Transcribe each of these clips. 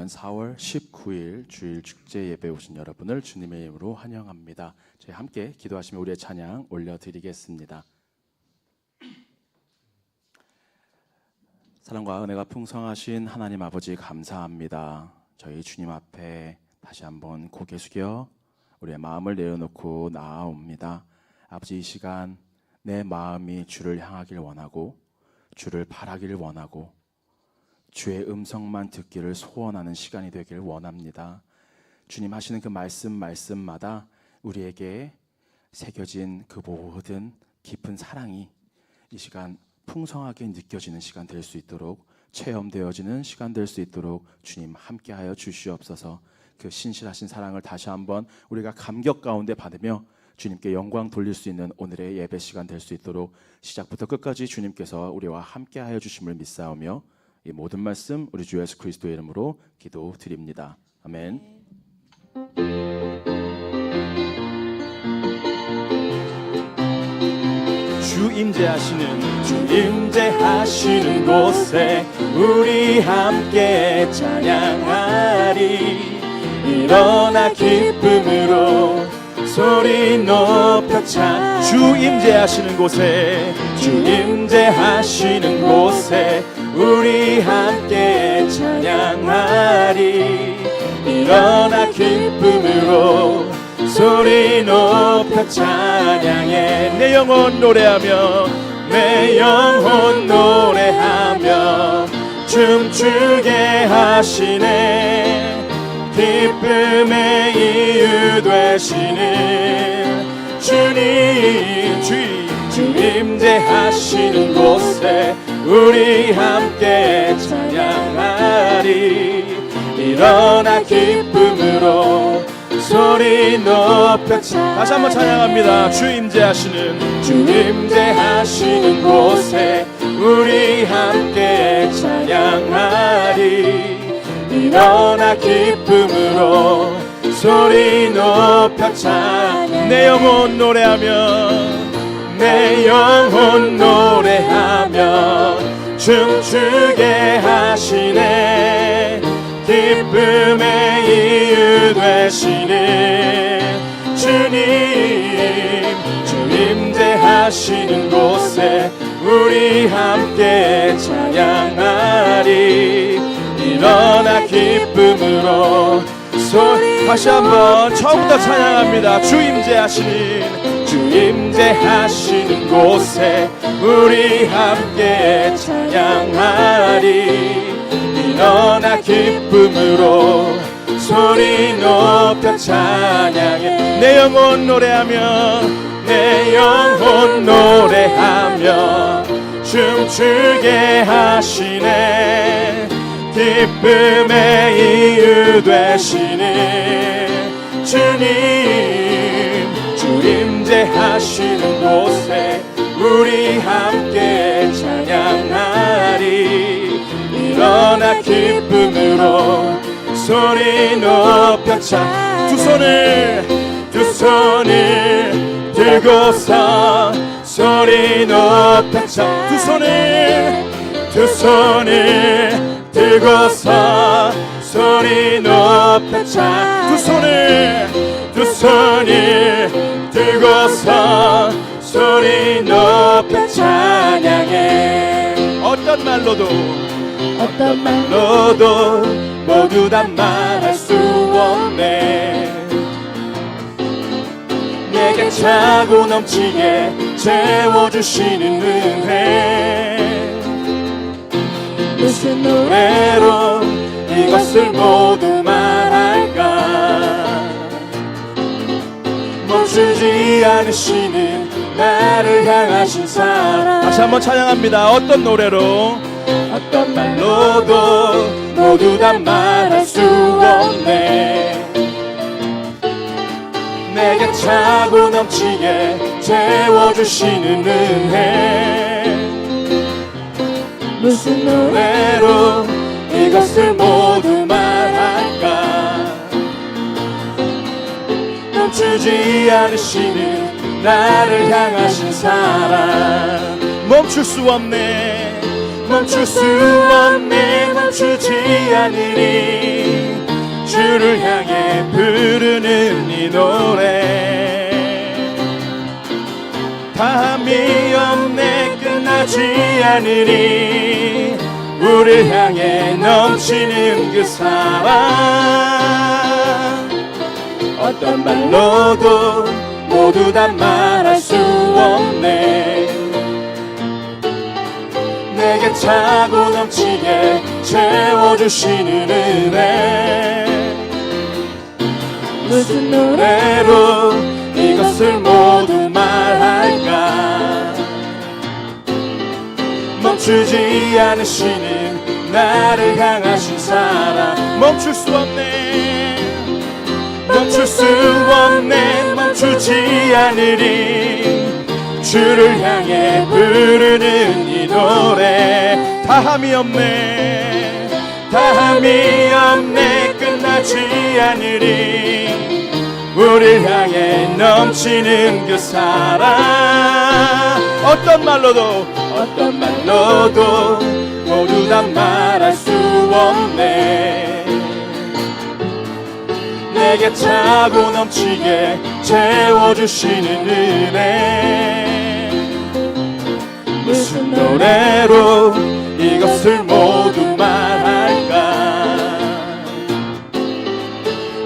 지난 4월 19일 주일 축제 예배 오신 여러분을 주님의 이름으로 환영합니다. 저희 함께 기도하시며 우리의 찬양 올려드리겠습니다. 사랑과 은혜가 풍성하신 하나님 아버지 감사합니다. 저희 주님 앞에 다시 한번 고개 숙여 우리의 마음을 내려놓고 나아옵니다. 아버지, 이 시간 내 마음이 주를 향하길 원하고 주를 바라기를 원하고 주의 음성만 듣기를 소원하는 시간이 되길 원합니다. 주님 하시는 그 말씀마다 우리에게 새겨진 그 모든 깊은 사랑이 이 시간 풍성하게 느껴지는 시간 될 수 있도록, 체험되어지는 시간 될 수 있도록 주님 함께하여 주시옵소서. 그 신실하신 사랑을 다시 한번 우리가 감격 가운데 받으며 주님께 영광 돌릴 수 있는 오늘의 예배 시간 될 수 있도록 시작부터 끝까지 주님께서 우리와 함께하여 주심을 믿사오며 이 모든 말씀 우리 주 예수 그리스도의 이름으로 기도드립니다. 아멘. 주 임재하시는 곳에 우리 함께 찬양하리. 일어나 기쁨으로 소리 높여 찬. 주 임재하시는 곳에 우리 함께 찬양하리. 일어나 기쁨으로 소리 높여 찬양해. 내 영혼 노래하며 춤추게 하시네. 기쁨의 이유 되시는 주님, 주 임재하시는 곳에 우리 함께 찬양하리. 일어나 기쁨으로 소리 높여 다시 한번 찬양합니다. 주 임재하시는 곳에 우리 함께 찬양하리. 일어나 기쁨으로 소리 높여 찬양. 내 영혼 노래하며 춤추게 하시네. 기쁨의 이유 되시는 주님, 주 임재하시는 곳에 우리 함께 찬양하리. 일어나 기쁨으로 소리. 다시 한번 처음부터 찬양합니다. 주 임재하시는 곳에 우리 함께 찬양하리. 일어나 기쁨으로 소리 높여 찬양해. 내 영혼 노래하며 춤추게 하시네. 기쁨의 이유 되시는 주님, 주 임재하시는 곳에 우리 함께 찬양하리. 일어나 기쁨으로 소리 높여 찬. 두 손을 들고서 소리 높여 찬. 두 손을 들고서 소리 높여 찬. 두 손을 들고서 소리 높여 찬양해. 어떤 말로도 모두 다 말할 수 없네. 내게 차고 넘치게 채워주시는 은혜. 무슨 노래로 이것을 모두 말할까. 멈추지 않으시는 나를 향하신 사랑. 다시 한번 찬양합니다. 어떤 말로도 모두 다 말할 수 없네. 내게 차고 넘치게 채워주시는 은혜. 무슨 노래로 이것을 모두 말할까. 멈추지 않으시는 나를 향하신 사랑. 멈출 수 없네. 멈추지 않으리. 부르는 이 노래 다함이 없네 끝나지 않으리 우리를 향해 넘치는 그 사랑 어떤 말로도 모두 다 말할 수 없네 내게 차고 넘치게 채워주시는 은혜 무슨 노래로 이것을 모두 말할까 멈추지 않으시는 나를 향하신 사랑 멈출 수 없네 멈출 수 없네 멈추지 않으리 주를 향해 부르는 이 노래 다함이 없네 다함이 없네 끝나지 않으리 우리를 향해 넘치는 그 사랑 어떤 말로도 모두 다 말할 수 없네 내게 차고 넘치게 채워주시는 은혜 무슨 노래로 이것을 모두 말할까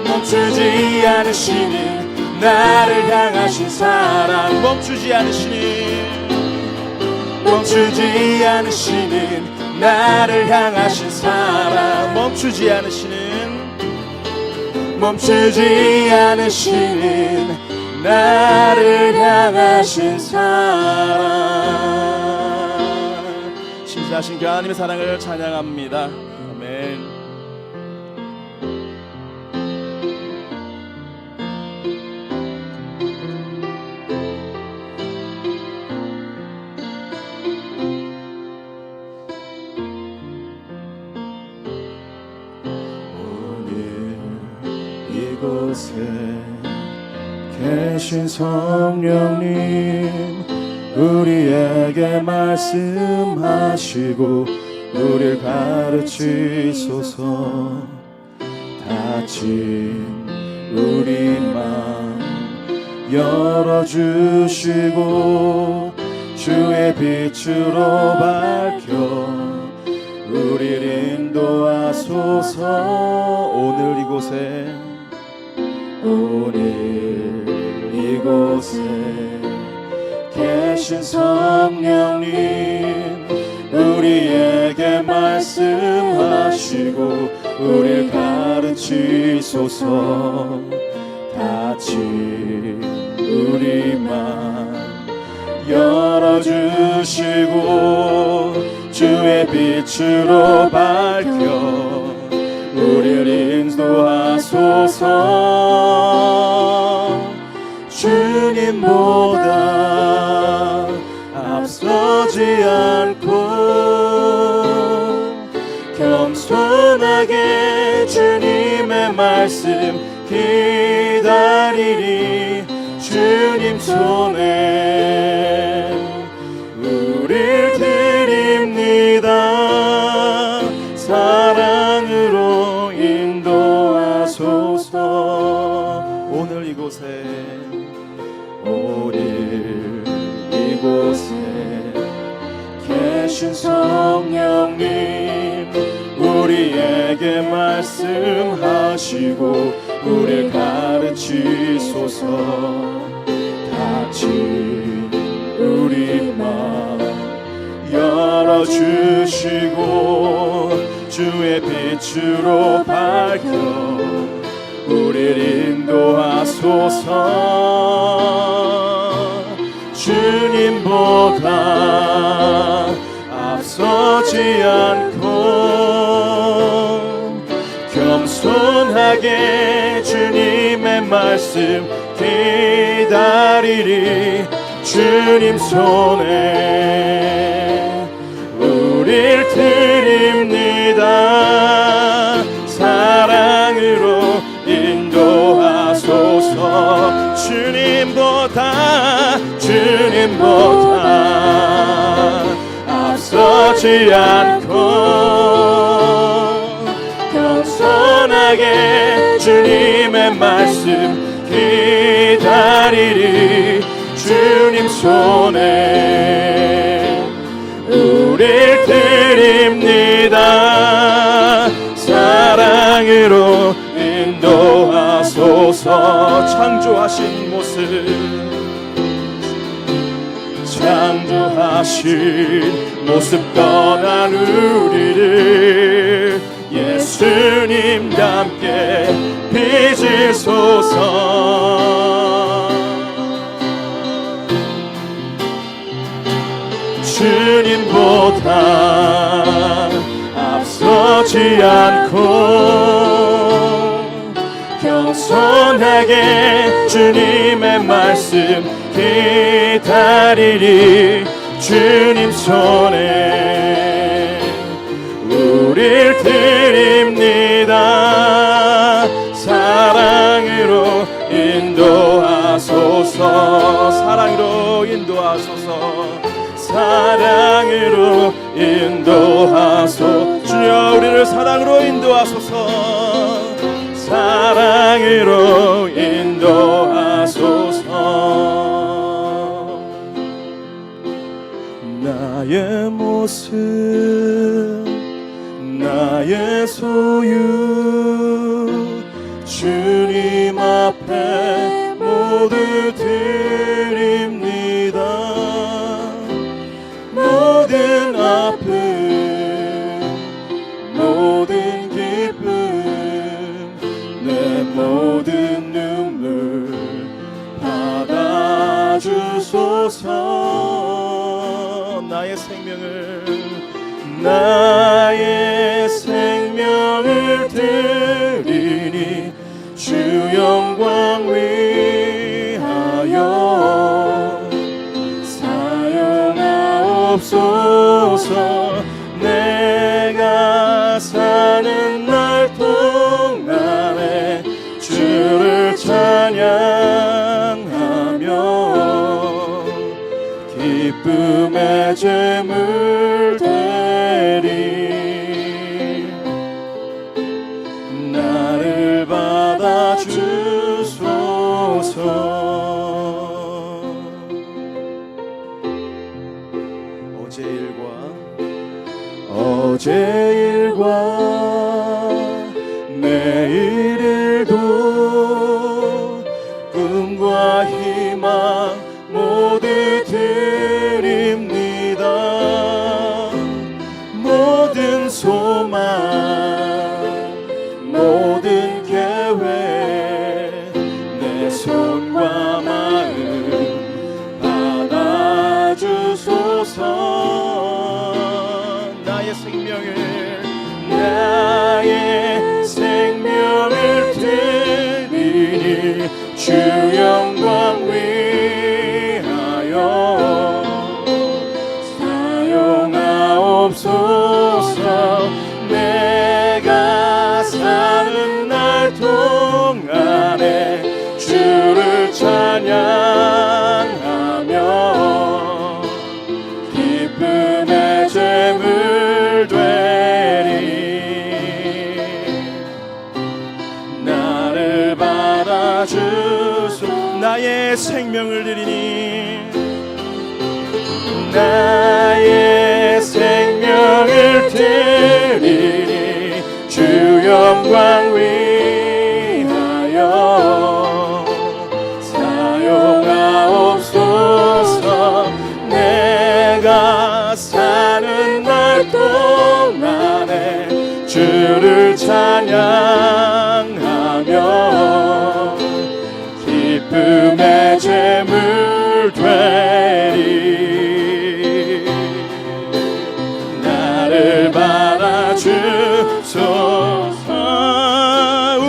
멈추지 않으시는 나를 향하신 사랑 멈추지 않으시는 나를 향하신 사랑 멈추지 않으시는 나를 향하신 사랑 신실하신 그 하나님의 사랑을 찬양합니다. 아멘. 이곳에 계신 성령님 우리에게 말씀하시고 우리를 가르치소서 닫힌 우리 맘 열어주시고 주의 빛으로 밝혀 우리를 인도하소서 오늘 이곳에 계신 성령님 우리에게 말씀하시고 우리를 가르치소서 닫힌 우리 맘 열어주시고 주의 빛으로 밝혀 우리를 인도하소서 주님보다 앞서지 않고 겸손하게 주님의 말씀 기다리리 주님 손에 우릴 드립니다 사랑으로 인도하소서 오늘 이곳에 계신 성령님 우리에게 말씀하시고 우리를 가르치소서 닫힌 우리 맘 열어주시고 주의 빛으로 밝혀 우리를 인도하소서 주님보다 앞서지 않고 겸손하게 주님의 말씀 기다리리 주님 손에 우릴 드립니다 사랑으로 인도하소서 주님보다 앞서지 않고 겸손하게 주님의 말씀 기다리리. 주님 손에 우릴 드립니다. 사랑으로 인도하소서. 창조하신 모습 떠난 우리를 예수님과 함께 빚으소서. 주님보다 앞서지 않고 겸손하게 주님의 말씀 기다리리. 주님 손에 우릴 드립니다. 사랑으로 인도하소서. 사랑으로 인도하소서. 사랑으로 인도하소서. 주여 우리를 사랑으로 인도하소서. 사랑으로 인도하소서. 나의 모습 나의 소유 주님 앞에 모두 드립니다. 모든 아픔 모든 기쁨 내 모든 눈물 받아주소서. 나의 생명을 드리니 주 영광 위하여 사용하옵소서. 내가 사는 날 동안에 주를 찬양하며 기쁨의 제물 되리. 나를 받아주소서. 어제 일과 내일 일도 꿈과 희망 모두 드립니다. 모든 소망 모든 계획 내 손과 마음 받아주소서. 나의 생명을 드리니 주 영광 위하여 사용하옵소서. 내가 사는 날 동안에 주를 찬양하며 기쁨의 제물 되리. 나를 받아주소. 나의 생명을 드리니 나의 생명을 드리니 주 영광 위하여 사용하옵소서. 내가 사는 날 동안에 주를 찬양하며 기쁨의 제물 되리. 나를 받아주소서.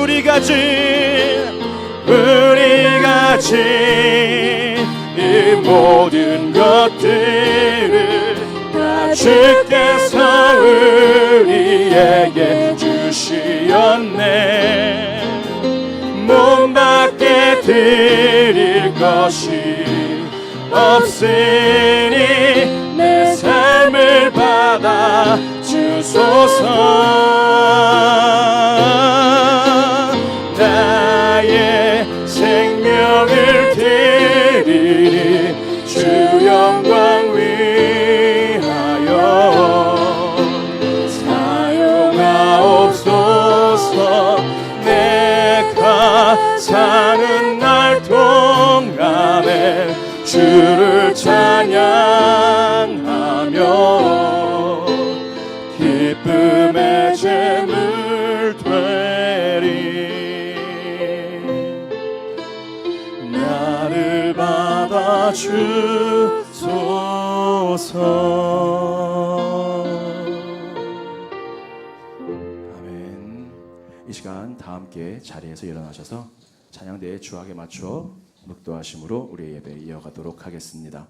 우리 가진 이 모든 것들을 다 주께서 우리에게 주시었네. 몸밖에 드릴 것이 없으니 내 삶을 받아 주소서. 나의 영광을 드리리 주 영광 위하여 사용하옵소서. 내가 사는 날 동안에 주를 찬양하며 기쁨의 제물 되리. 나를 받아주소서. 아멘. 이 시간 다 함께 자리에서 일어나셔서 찬양대의 주악에 맞춰 묵도하심으로 우리의 예배 이어가도록 하겠습니다.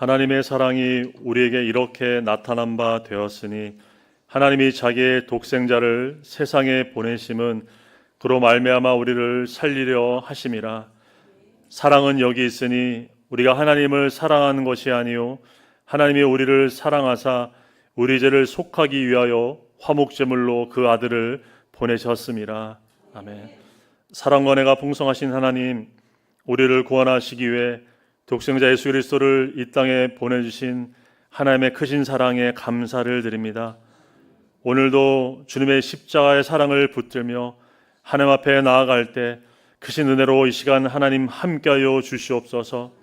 하나님의 사랑이 우리에게 이렇게 나타난 바 되었으니 하나님이 자기의 독생자를 세상에 보내심은 그로 말미암아 우리를 살리려 하심이라. 사랑은 여기 있으니 우리가 하나님을 사랑하는 것이 아니요 하나님이 우리를 사랑하사 우리 죄를 속하기 위하여 화목제물로 그 아들을 보내셨음이라. 아멘. 사랑과 은혜가 풍성하신 하나님, 우리를 구원하시기 위해 독생자 예수 그리스도를 이 땅에 보내주신 하나님의 크신 사랑에 감사를 드립니다. 오늘도 주님의 십자가의 사랑을 붙들며 하나님 앞에 나아갈 때 크신 은혜로 이 시간 하나님 함께하여 주시옵소서.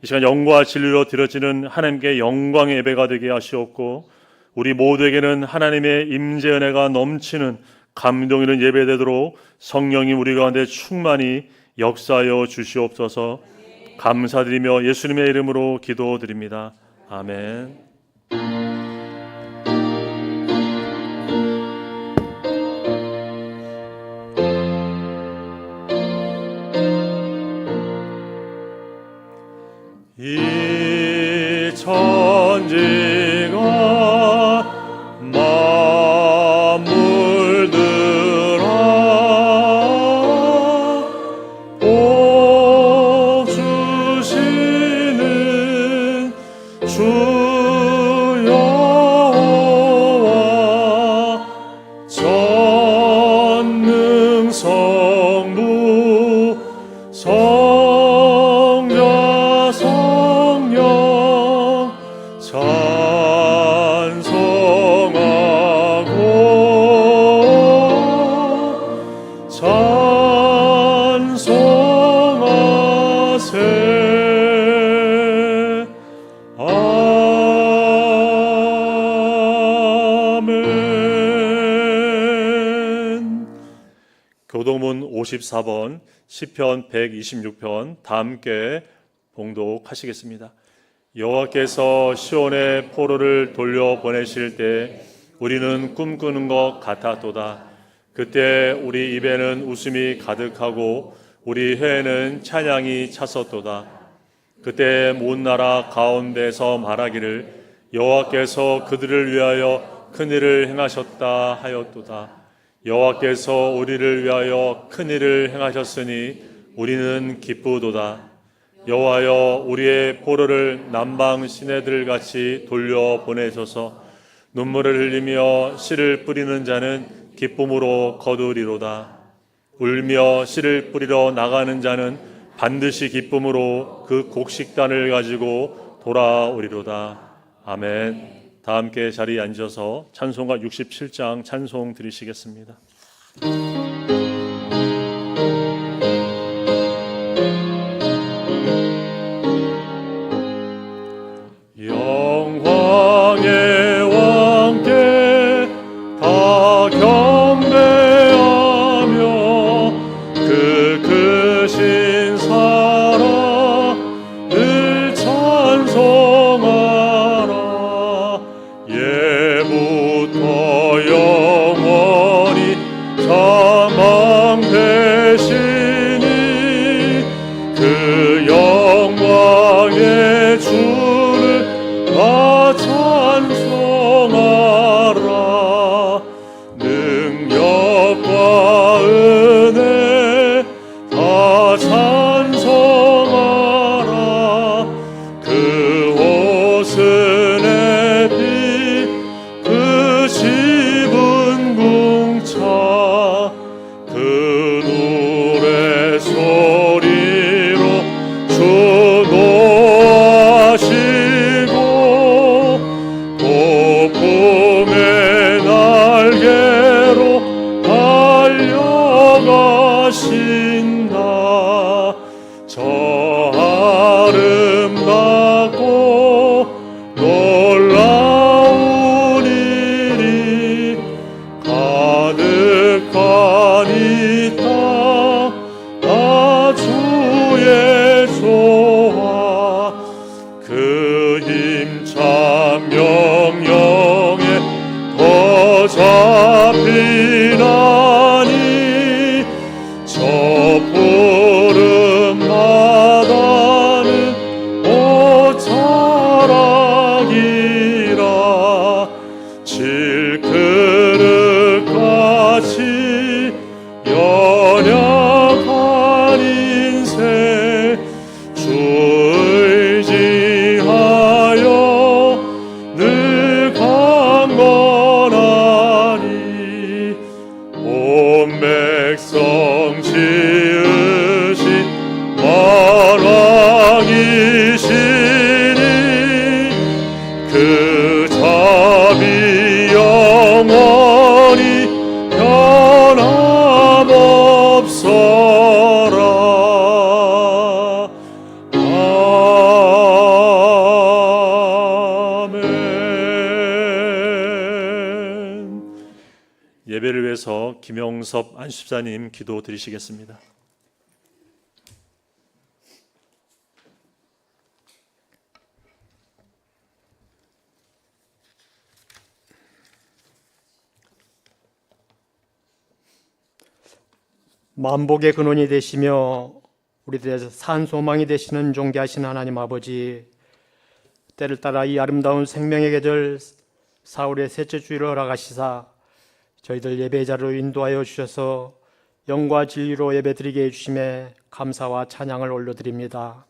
이 시간 영과 진리로 드려지는 하나님께 영광의 예배가 되게 하시옵고 우리 모두에게는 하나님의 임재 은혜가 넘치는 감동 있는 예배되도록 성령이 우리 가운데 충만히 역사하여 주시옵소서. 감사드리며 예수님의 이름으로 기도드립니다. 아멘. 이 천지가 교동문 54번 시편 126편 다 함께 봉독하시겠습니다. 여호와께서 시온의 포로를 돌려보내실 때 우리는 꿈꾸는 것 같았도다. 그때 우리 입에는 웃음이 가득하고 우리 혀에는 찬양이 찼었도다. 그때 온 나라 가운데서 말하기를 여호와께서 그들을 위하여 큰일을 행하셨다 하였도다. 여호와께서 우리를 위하여 큰일을 행하셨으니 우리는 기쁘도다. 여호와여 우리의 포로를 남방 시내들 같이 돌려보내소서. 눈물을 흘리며 씨를 뿌리는 자는 기쁨으로 거두리로다. 울며 씨를 뿌리러 나가는 자는 반드시 기쁨으로 그 곡식단을 가지고 돌아오리로다. 아멘. 다 함께 자리에 앉아서 찬송가 67장 찬송 드리시겠습니다. 영광의 왕께 다 경배하며 그 크신 사랑을 찬송하라. 예부터 영원히 참 그 힘찬 명령에 더 잡히나니 저 푸른 바다는 옷자락이라 질그릇같이 연약한 인생 주 의지하여 늘 강건하리 온 백성 지으신 만왕이시니 그 자비 영원히 변함없어라. 아멘. 예배를 위해서 김영섭 안수집사님 기도 드리시겠습니다. 만복의 근원이 되시며 우리들의 산 소망이 되시는 존귀하신 하나님 아버지, 때를 따라 이 아름다운 생명의 계절 사월의 셋째 주일을 허락하시사 저희들 예배의 자리로 인도하여 주셔서 영과 진리로 예배드리게 해주심에 감사와 찬양을 올려드립니다.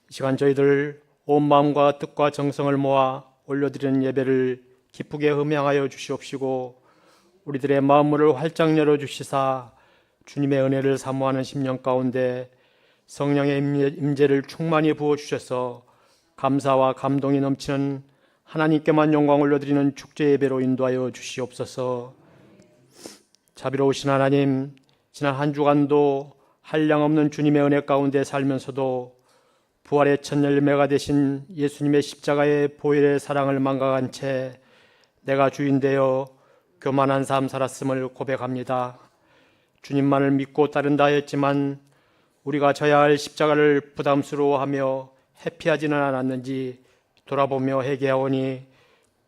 이 시간 저희들 온 마음과 뜻과 정성을 모아 올려드리는 예배를 기쁘게 음향하여 주시옵시고 우리들의 마음문을 활짝 열어주시사 주님의 은혜를 사모하는 심령 가운데 성령의 임재를 충만히 부어주셔서 감사와 감동이 넘치는 하나님께만 영광 올려드리는 축제 예배로 인도하여 주시옵소서. 자비로우신 하나님, 지난 한 주간도 한량없는 주님의 은혜 가운데 살면서도 부활의 첫 열매가 되신 예수님의 십자가의 보혈의 사랑을 망각한 채 내가 주인 되어 교만한 삶 살았음을 고백합니다. 주님만을 믿고 따른다 했지만 우리가 져야 할 십자가를 부담스러워하며 회피하지는 않았는지 돌아보며 회개하오니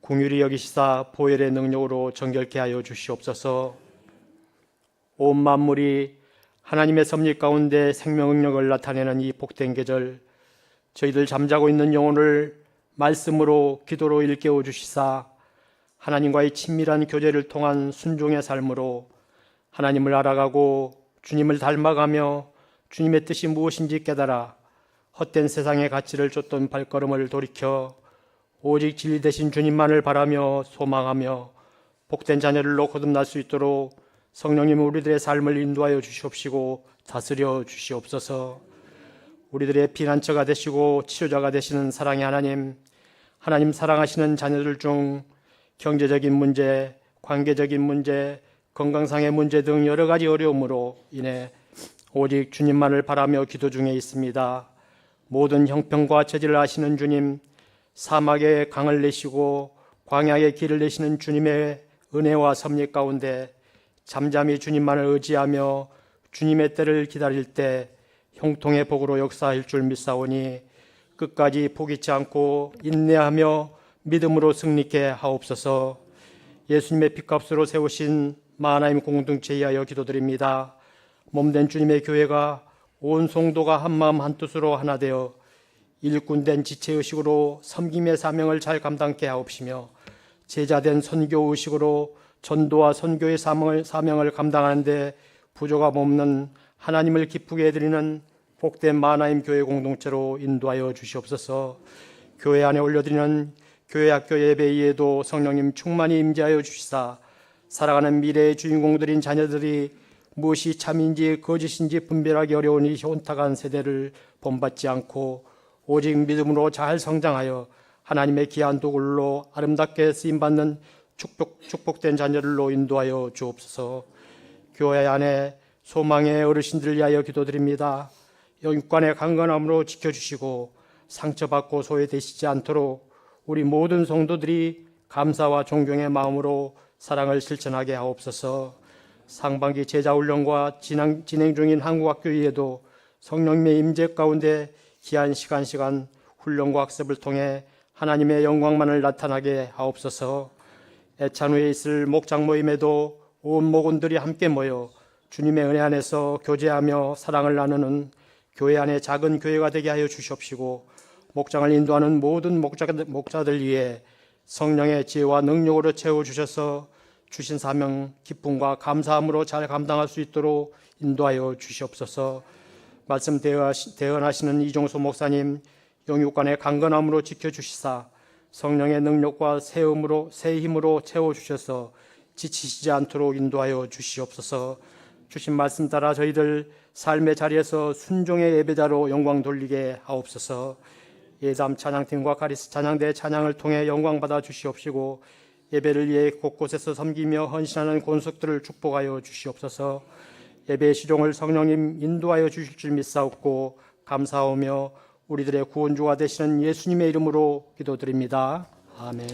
긍휼히 여기시사 보혈의 능력으로 정결케 하여 주시옵소서. 온 만물이 하나님의 섭리 가운데 생명력을 나타내는 이 복된 계절, 저희들 잠자고 있는 영혼을 말씀으로 기도로 일깨워 주시사 하나님과의 친밀한 교제를 통한 순종의 삶으로 하나님을 알아가고 주님을 닮아가며 주님의 뜻이 무엇인지 깨달아 헛된 세상의 가치를 쫓던 발걸음을 돌이켜 오직 진리 되신 주님만을 바라며 소망하며 복된 자녀들로 거듭날 수 있도록 성령님 우리들의 삶을 인도하여 주시옵시고 다스려 주시옵소서. 우리들의 피난처가 되시고 치료자가 되시는 사랑의 하나님, 하나님 사랑하시는 자녀들 중 경제적인 문제, 관계적인 문제, 건강상의 문제 등 여러 가지 어려움으로 인해 오직 주님만을 바라며 기도 중에 있습니다. 모든 형편과 처지를 아시는 주님, 사막에 강을 내시고 광야에 길을 내시는 주님의 은혜와 섭리 가운데 잠잠히 주님만을 의지하며 주님의 때를 기다릴 때 형통의 복으로 역사할 줄 믿사오니 끝까지 포기치 않고 인내하며 믿음으로 승리케 하옵소서. 예수님의 핏값으로 세우신 하나님 공동체에 하여 기도드립니다. 몸된 주님의 교회가 온 성도가 한마음 한뜻으로 하나 되어 일꾼된 지체의식으로 섬김의 사명을 잘 감당케 하옵시며 제자된 선교의식으로 전도와 선교의 사명을 감당하는데 부족함 없는 하나님을 기쁘게 해드리는 복된 하나님 교회 공동체로 인도하여 주시옵소서. 교회 안에 올려드리는 교회 학교 예배 이에도 성령님 충만히 임재하여 주시사 살아가는 미래의 주인공들인 자녀들이 무엇이 참인지 거짓인지 분별하기 어려운 이 혼탁한 세대를 본받지 않고 오직 믿음으로 잘 성장하여 하나님의 귀한 도굴로 아름답게 쓰임받는 축복된 자녀들로 인도하여 주옵소서. 교회 안에 소망의 어르신들을 위하여 기도드립니다. 영육간의 강건함으로 지켜주시고 상처받고 소외되시지 않도록 우리 모든 성도들이 감사와 존경의 마음으로 사랑을 실천하게 하옵소서. 상반기 제자훈련과 진행 중인 한국학교에도 성령님의 임재 가운데 귀한 시간 훈련과 학습을 통해 하나님의 영광만을 나타나게 하옵소서. 애찬 후에 있을 목장 모임에도 온 목원들이 함께 모여 주님의 은혜 안에서 교제하며 사랑을 나누는 교회 안의 작은 교회가 되게 하여 주시옵시고, 목장을 인도하는 모든 목자들 위해 성령의 지혜와 능력으로 채워주셔서 주신 사명 기쁨과 감사함으로 잘 감당할 수 있도록 인도하여 주시옵소서. 말씀 대언하시는 이종소 목사님 영육간의 강건함으로 지켜주시사 성령의 능력과 새 힘으로 채워주셔서 지치시지 않도록 인도하여 주시옵소서. 주신 말씀 따라 저희들 삶의 자리에서 순종의 예배자로 영광 돌리게 하옵소서. 예담 찬양팀과 가리스 찬양대 찬양을 통해 영광 받아 주시옵시고, 예배를 위해 곳곳에서 섬기며 헌신하는 권속들을 축복하여 주시옵소서. 예배의 시종을 성령님 인도하여 주실 줄 믿사옵고 감사하며 우리들의 구원주가 되시는 예수님의 이름으로 기도드립니다. 아멘.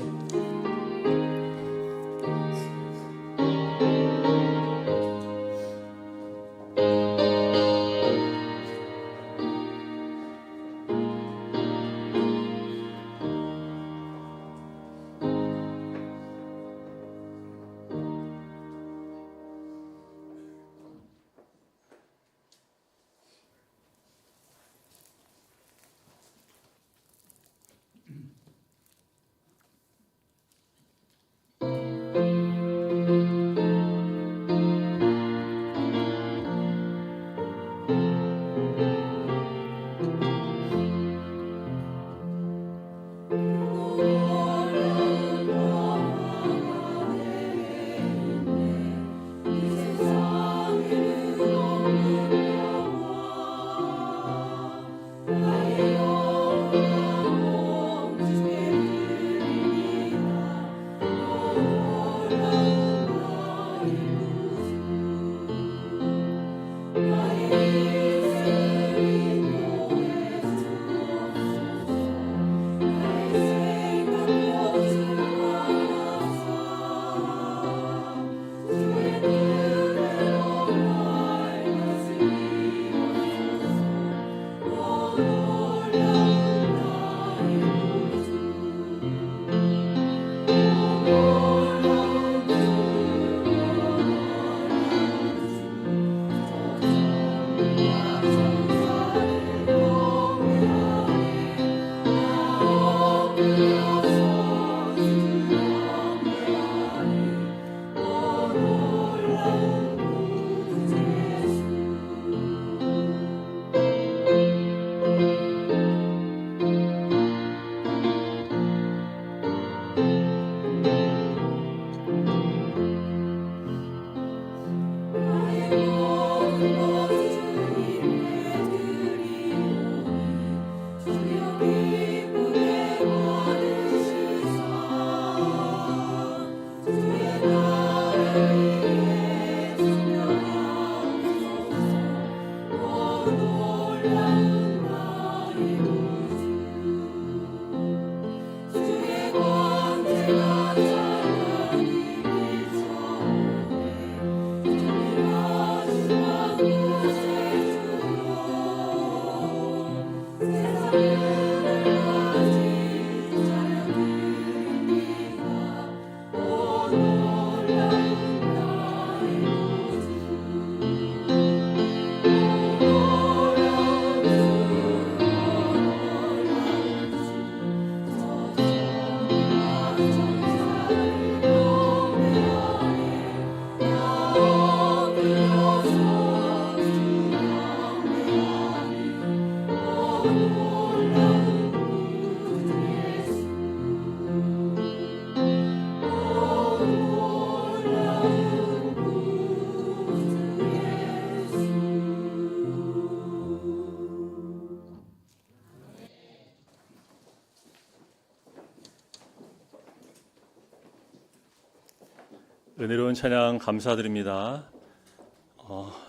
은혜로운 찬양 감사드립니다.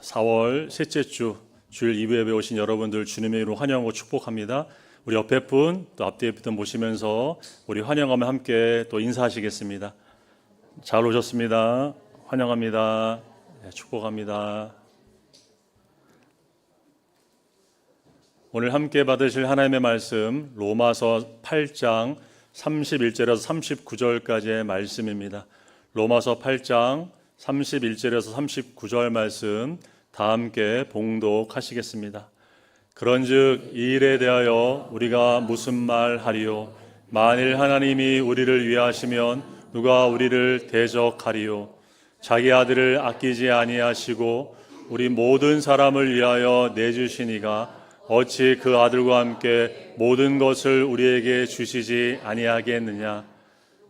4월 셋째 주 주일 2부 예배 오신 여러분들 주님의 이름으로 환영하고 축복합니다. 우리 옆에 분 또 앞뒤에 분 모시면서 우리 환영하며 함께 또 인사하시겠습니다. 잘 오셨습니다. 환영합니다. 네, 축복합니다. 오늘 함께 받으실 하나님의 말씀 로마서 8장 31절에서 39절까지의 말씀입니다. 로마서 8장 31절에서 39절 말씀 다 함께 봉독하시겠습니다. 그런즉 이 일에 대하여 우리가 무슨 말 하리요? 만일 하나님이 우리를 위하시면 누가 우리를 대적하리요? 자기 아들을 아끼지 아니하시고 우리 모든 사람을 위하여 내주시니가 어찌 그 아들과 함께 모든 것을 우리에게 주시지 아니하겠느냐?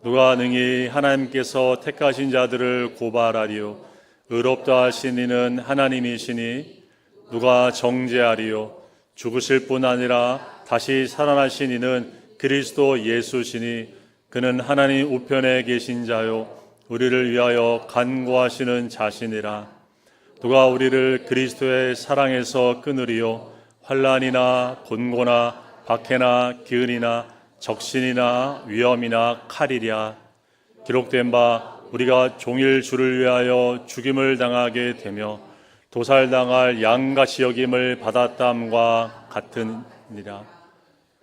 누가 능히 하나님께서 택하신 자들을 고발하리요? 의롭다 하신 이는 하나님이시니 누가 정죄하리요? 죽으실 뿐 아니라 다시 살아나신 이는 그리스도 예수시니 그는 하나님 우편에 계신 자요 우리를 위하여 간구하시는 자신이라. 누가 우리를 그리스도의 사랑에서 끊으리요? 환난이나 곤고나 박해나 기근이나 적신이나 위험이나 칼이랴. 기록된 바 우리가 종일 주를 위하여 죽임을 당하게 되며 도살당할 양같이 여김을 받았담과 같으니라.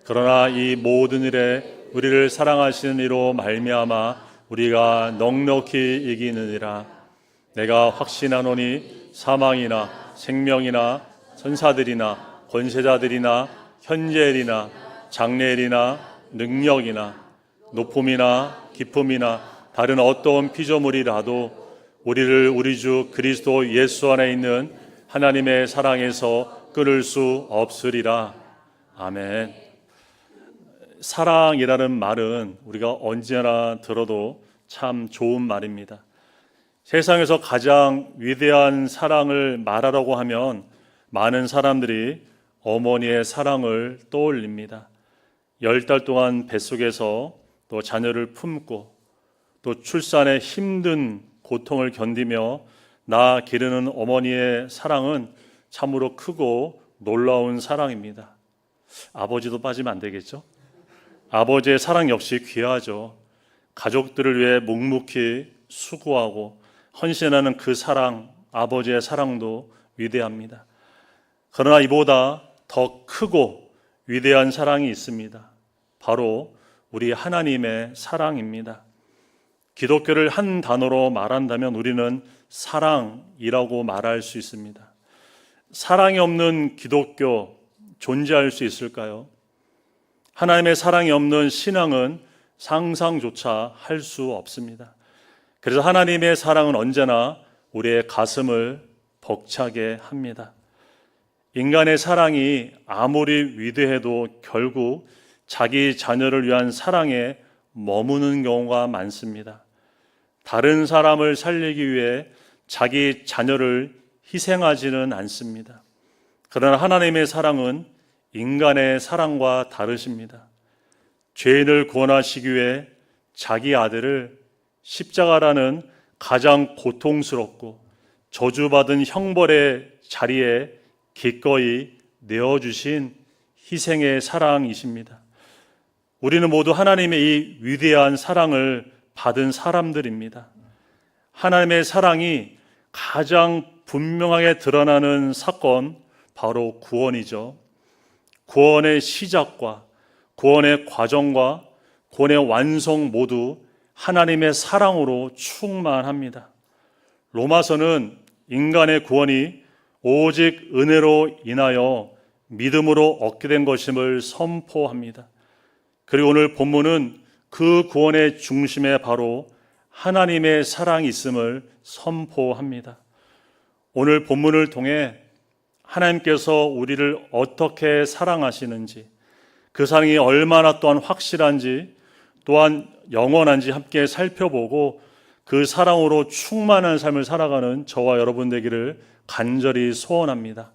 그러나 이 모든 일에 우리를 사랑하시는 이로 말미암아 우리가 넉넉히 이기느니라. 내가 확신하노니 사망이나 생명이나 천사들이나 권세자들이나 현재일이나 장래일이나 능력이나 높음이나 깊음이나 다른 어떠한 피조물이라도 우리를 우리 주 그리스도 예수 안에 있는 하나님의 사랑에서 끊을 수 없으리라. 아멘. 사랑이라는 말은 우리가 언제나 들어도 참 좋은 말입니다. 세상에서 가장 위대한 사랑을 말하라고 하면 많은 사람들이 어머니의 사랑을 떠올립니다. 10달 동안 뱃속에서 또 자녀를 품고 또 출산의 힘든 고통을 견디며 낳아 기르는 어머니의 사랑은 참으로 크고 놀라운 사랑입니다. 아버지도 빠지면 안 되겠죠? 아버지의 사랑 역시 귀하죠. 가족들을 위해 묵묵히 수고하고 헌신하는 그 사랑, 아버지의 사랑도 위대합니다. 그러나 이보다 더 크고 위대한 사랑이 있습니다. 바로 우리 하나님의 사랑입니다. 기독교를 한 단어로 말한다면 우리는 사랑이라고 말할 수 있습니다. 사랑이 없는 기독교 존재할 수 있을까요? 하나님의 사랑이 없는 신앙은 상상조차 할 수 없습니다. 그래서 하나님의 사랑은 언제나 우리의 가슴을 벅차게 합니다. 인간의 사랑이 아무리 위대해도 결국 자기 자녀를 위한 사랑에 머무는 경우가 많습니다. 다른 사람을 살리기 위해 자기 자녀를 희생하지는 않습니다. 그러나 하나님의 사랑은 인간의 사랑과 다르십니다. 죄인을 구원하시기 위해 자기 아들을 십자가라는 가장 고통스럽고 저주받은 형벌의 자리에 기꺼이 내어주신 희생의 사랑이십니다. 우리는 모두 하나님의 이 위대한 사랑을 받은 사람들입니다. 하나님의 사랑이 가장 분명하게 드러나는 사건, 바로 구원이죠. 구원의 시작과 구원의 과정과 구원의 완성 모두 하나님의 사랑으로 충만합니다. 로마서는 인간의 구원이 오직 은혜로 인하여 믿음으로 얻게 된 것임을 선포합니다. 그리고 오늘 본문은 그 구원의 중심에 바로 하나님의 사랑이 있음을 선포합니다. 오늘 본문을 통해 하나님께서 우리를 어떻게 사랑하시는지, 그 사랑이 얼마나 또한 확실한지, 또한 영원한지 함께 살펴보고 그 사랑으로 충만한 삶을 살아가는 저와 여러분 되기를 간절히 소원합니다.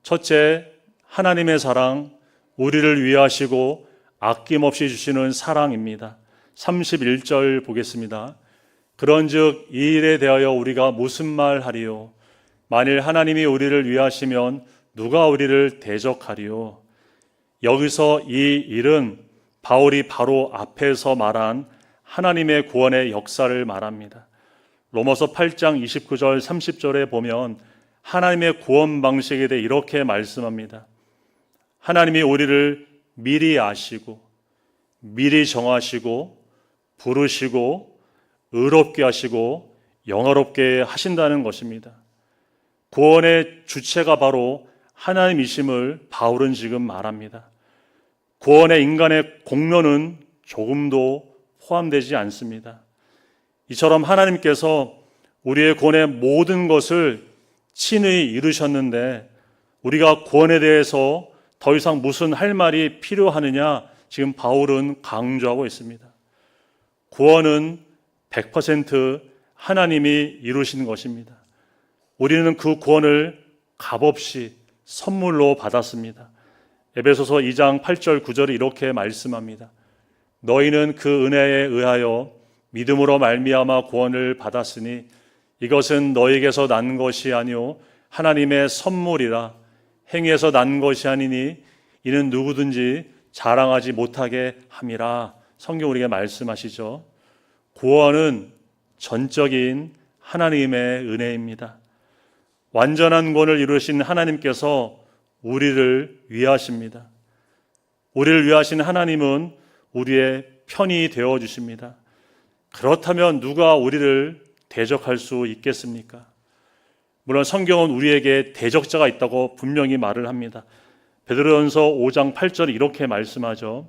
첫째, 하나님의 사랑, 우리를 위하시고 아낌없이 주시는 사랑입니다. 31절 보겠습니다. 그런즉 이 일에 대하여 우리가 무슨 말 하리요? 만일 하나님이 우리를 위하시면 누가 우리를 대적하리요? 여기서 이 일은 바울이 바로 앞에서 말한 하나님의 구원의 역사를 말합니다. 로마서 8장 29절 30절에 보면 하나님의 구원 방식에 대해 이렇게 말씀합니다. 하나님이 우리를 미리 아시고 미리 정하시고 부르시고 의롭게 하시고 영화롭게 하신다는 것입니다. 구원의 주체가 바로 하나님이심을 바울은 지금 말합니다. 구원의 인간의 공로는 조금도 포함되지 않습니다. 이처럼 하나님께서 우리의 구원의 모든 것을 친히 이루셨는데 우리가 구원에 대해서 더 이상 무슨 할 말이 필요하느냐 지금 바울은 강조하고 있습니다. 구원은 100% 하나님이 이루신 것입니다. 우리는 그 구원을 값없이 선물로 받았습니다. 에베소서 2장 8절 9절이 이렇게 말씀합니다. 너희는 그 은혜에 의하여 믿음으로 말미암아 구원을 받았으니 이것은 너희에게서 난 것이 아니요 하나님의 선물이라. 행위에서 난 것이 아니니 이는 누구든지 자랑하지 못하게 함이라. 성경 우리에게 말씀하시죠. 구원은 전적인 하나님의 은혜입니다. 완전한 구원을 이루신 하나님께서 우리를 위하십니다. 우리를 위하신 하나님은 우리의 편이 되어 주십니다. 그렇다면 누가 우리를 대적할 수 있겠습니까? 물론 성경은 우리에게 대적자가 있다고 분명히 말을 합니다. 베드로전서 5장 8절에 이렇게 말씀하죠.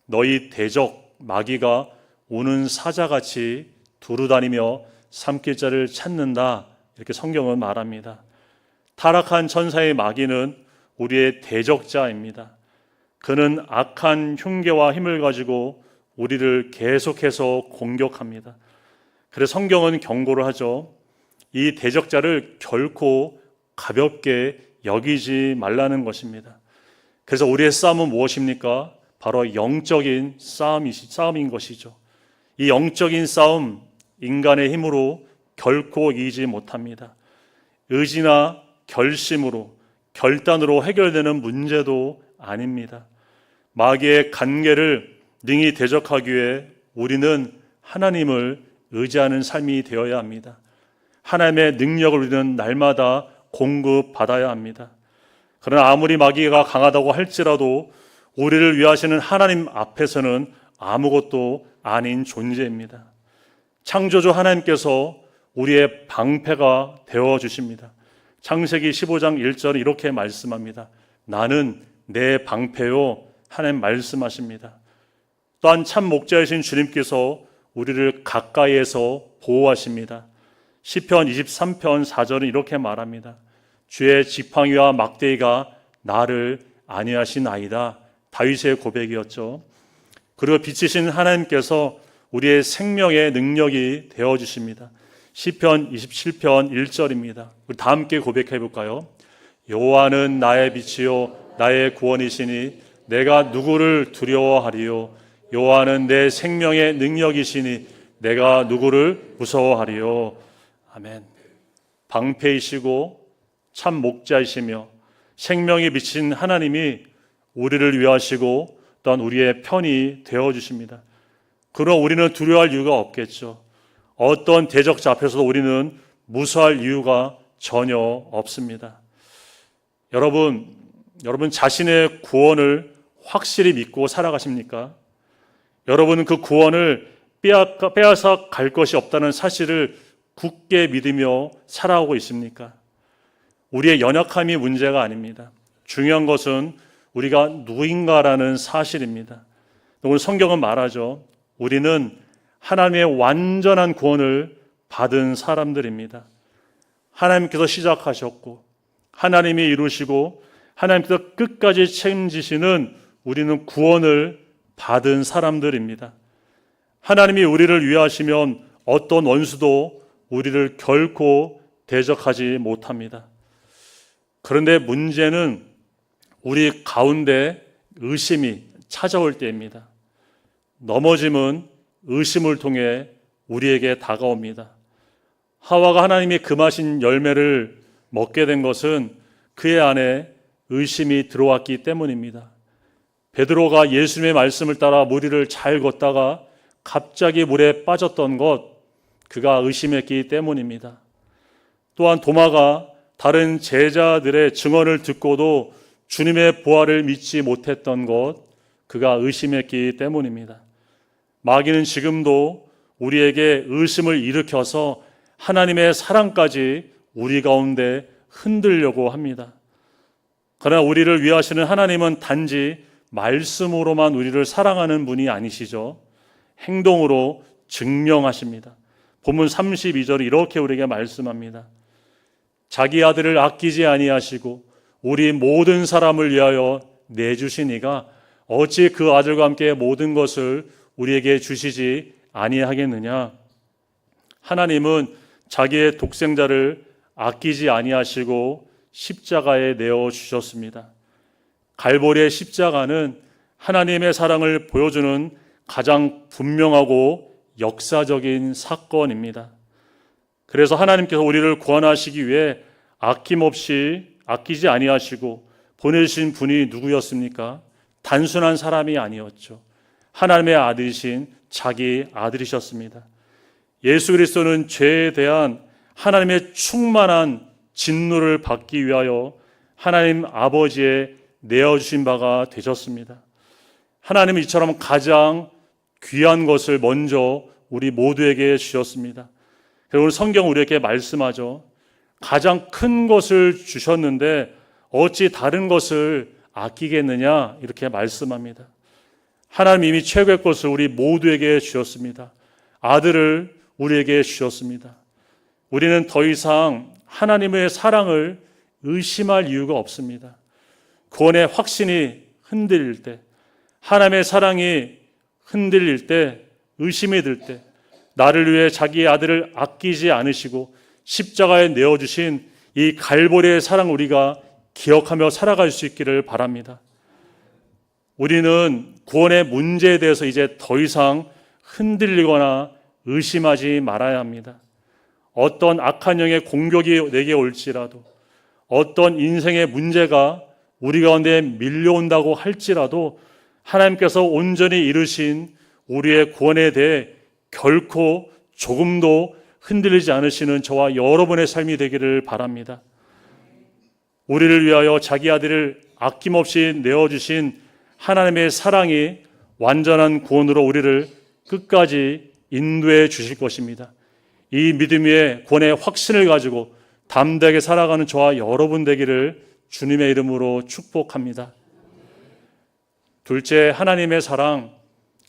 너희 대적 마귀가 우는 사자같이 두루다니며 삼킬 자를 찾는다. 이렇게 성경은 말합니다. 타락한 천사의 마귀는 우리의 대적자입니다. 그는 악한 흉계와 힘을 가지고 우리를 계속해서 공격합니다. 그래서 성경은 경고를 하죠. 이 대적자를 결코 가볍게 여기지 말라는 것입니다. 그래서 우리의 싸움은 무엇입니까? 바로 영적인 싸움인 것이죠. 이 영적인 싸움, 인간의 힘으로 결코 이기지 못합니다. 의지나 결심으로, 결단으로 해결되는 문제도 아닙니다. 마귀의 간계를 능히 대적하기 위해 우리는 하나님을 의지하는 삶이 되어야 합니다. 하나님의 능력을 우리는 날마다 공급받아야 합니다. 그러나 아무리 마귀가 강하다고 할지라도 우리를 위하시는 하나님 앞에서는 아무것도 아닌 존재입니다. 창조주 하나님께서 우리의 방패가 되어주십니다. 창세기 15장 1절에 이렇게 말씀합니다. 나는 내 방패요. 하나님 말씀하십니다. 또한 참 목자이신 주님께서 우리를 가까이에서 보호하십니다. 시편 23편 4절은 이렇게 말합니다. 주의 지팡이와 막대기가 나를 안위하시나이다. 다윗의 고백이었죠. 그리고 빛이신 하나님께서 우리의 생명의 능력이 되어주십니다. 시편 27편 1절입니다. 우리 다 함께 고백해 볼까요? 여호와는 나의 빛이요 나의 구원이시니 내가 누구를 두려워하리요. 여호와는 내 생명의 능력이시니 내가 누구를 무서워하리요. 아멘. 방패이시고 참 목자이시며 생명이 비친 하나님이 우리를 위하시고 또한 우리의 편이 되어주십니다. 그러나 우리는 두려워할 이유가 없겠죠. 어떤 대적자 앞에서도 우리는 무서워할 이유가 전혀 없습니다. 여러분 자신의 구원을 확실히 믿고 살아가십니까? 여러분은 그 구원을 빼앗아 갈 것이 없다는 사실을 굳게 믿으며 살아오고 있습니까? 우리의 연약함이 문제가 아닙니다. 중요한 것은 우리가 누구인가라는 사실입니다. 오늘 성경은 말하죠. 우리는 하나님의 완전한 구원을 받은 사람들입니다. 하나님께서 시작하셨고 하나님이 이루시고 하나님께서 끝까지 책임지시는 우리는 구원을 받은 사람들입니다. 하나님이 우리를 위하시면 어떤 원수도 우리를 결코 대적하지 못합니다. 그런데 문제는 우리 가운데 의심이 찾아올 때입니다. 넘어짐은 의심을 통해 우리에게 다가옵니다. 하와가 하나님이 금하신 열매를 먹게 된 것은 그의 안에 의심이 들어왔기 때문입니다. 베드로가 예수님의 말씀을 따라 물 위를 잘 걷다가 갑자기 물에 빠졌던 것, 그가 의심했기 때문입니다. 또한 도마가 다른 제자들의 증언을 듣고도 주님의 부활을 믿지 못했던 것, 그가 의심했기 때문입니다. 마귀는 지금도 우리에게 의심을 일으켜서 하나님의 사랑까지 우리 가운데 흔들려고 합니다. 그러나 우리를 위하시는 하나님은 단지 말씀으로만 우리를 사랑하는 분이 아니시죠. 행동으로 증명하십니다. 본문 32절이 이렇게 우리에게 말씀합니다. 자기 아들을 아끼지 아니하시고 우리 모든 사람을 위하여 내주신 이가 어찌 그 아들과 함께 모든 것을 우리에게 주시지 아니하겠느냐. 하나님은 자기의 독생자를 아끼지 아니하시고 십자가에 내어 주셨습니다. 갈보리의 십자가는 하나님의 사랑을 보여주는 가장 분명하고 역사적인 사건입니다. 그래서 하나님께서 우리를 구원하시기 위해 아낌없이 아끼지 아니하시고 보내주신 분이 누구였습니까? 단순한 사람이 아니었죠. 하나님의 아들이신 자기 아들이셨습니다. 예수 그리스도는 죄에 대한 하나님의 충만한 진노를 받기 위하여 하나님 아버지의 내어주신 바가 되셨습니다. 하나님은 이처럼 가장 귀한 것을 먼저 우리 모두에게 주셨습니다. 그리고 성경 우리에게 말씀하죠. 가장 큰 것을 주셨는데 어찌 다른 것을 아끼겠느냐 이렇게 말씀합니다. 하나님 이미 최고의 것을 우리 모두에게 주셨습니다. 아들을 우리에게 주셨습니다. 우리는 더 이상 하나님의 사랑을 의심할 이유가 없습니다. 구원의 확신이 흔들릴 때, 하나님의 사랑이 흔들릴 때, 의심이 들 때, 나를 위해 자기의 아들을 아끼지 않으시고 십자가에 내어주신 이 갈보리의 사랑 우리가 기억하며 살아갈 수 있기를 바랍니다. 우리는 구원의 문제에 대해서 이제 더 이상 흔들리거나 의심하지 말아야 합니다. 어떤 악한 영의 공격이 내게 올지라도, 어떤 인생의 문제가 우리 가운데 밀려온다고 할지라도 하나님께서 온전히 이루신 우리의 구원에 대해 결코 조금도 흔들리지 않으시는 저와 여러분의 삶이 되기를 바랍니다. 우리를 위하여 자기 아들을 아낌없이 내어주신 하나님의 사랑이 완전한 구원으로 우리를 끝까지 인도해 주실 것입니다. 이 믿음 위에 구원의 확신을 가지고 담대하게 살아가는 저와 여러분 되기를 주님의 이름으로 축복합니다. 둘째, 하나님의 사랑,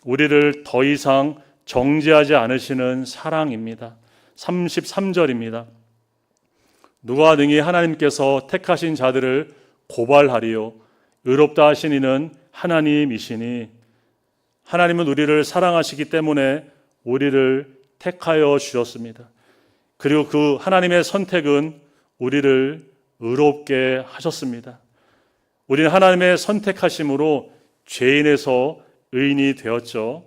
우리를 더 이상 정죄하지 않으시는 사랑입니다. 33절입니다. 누가 능히 하나님께서 택하신 자들을 고발하리요 의롭다 하신 이는 하나님이시니. 하나님은 우리를 사랑하시기 때문에 우리를 택하여 주셨습니다. 그리고 그 하나님의 선택은 우리를 의롭게 하셨습니다. 우리는 하나님의 선택하심으로 죄인에서 의인이 되었죠.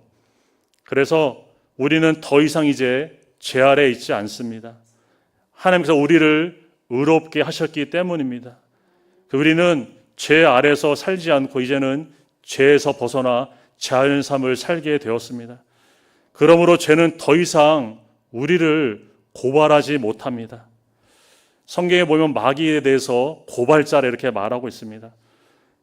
그래서 우리는 더 이상 이제 죄 아래 있지 않습니다. 하나님께서 우리를 의롭게 하셨기 때문입니다. 우리는 죄 아래서 살지 않고 이제는 죄에서 벗어나 자연의 삶을 살게 되었습니다. 그러므로 죄는 더 이상 우리를 고발하지 못합니다. 성경에 보면 마귀에 대해서 고발자라 이렇게 말하고 있습니다.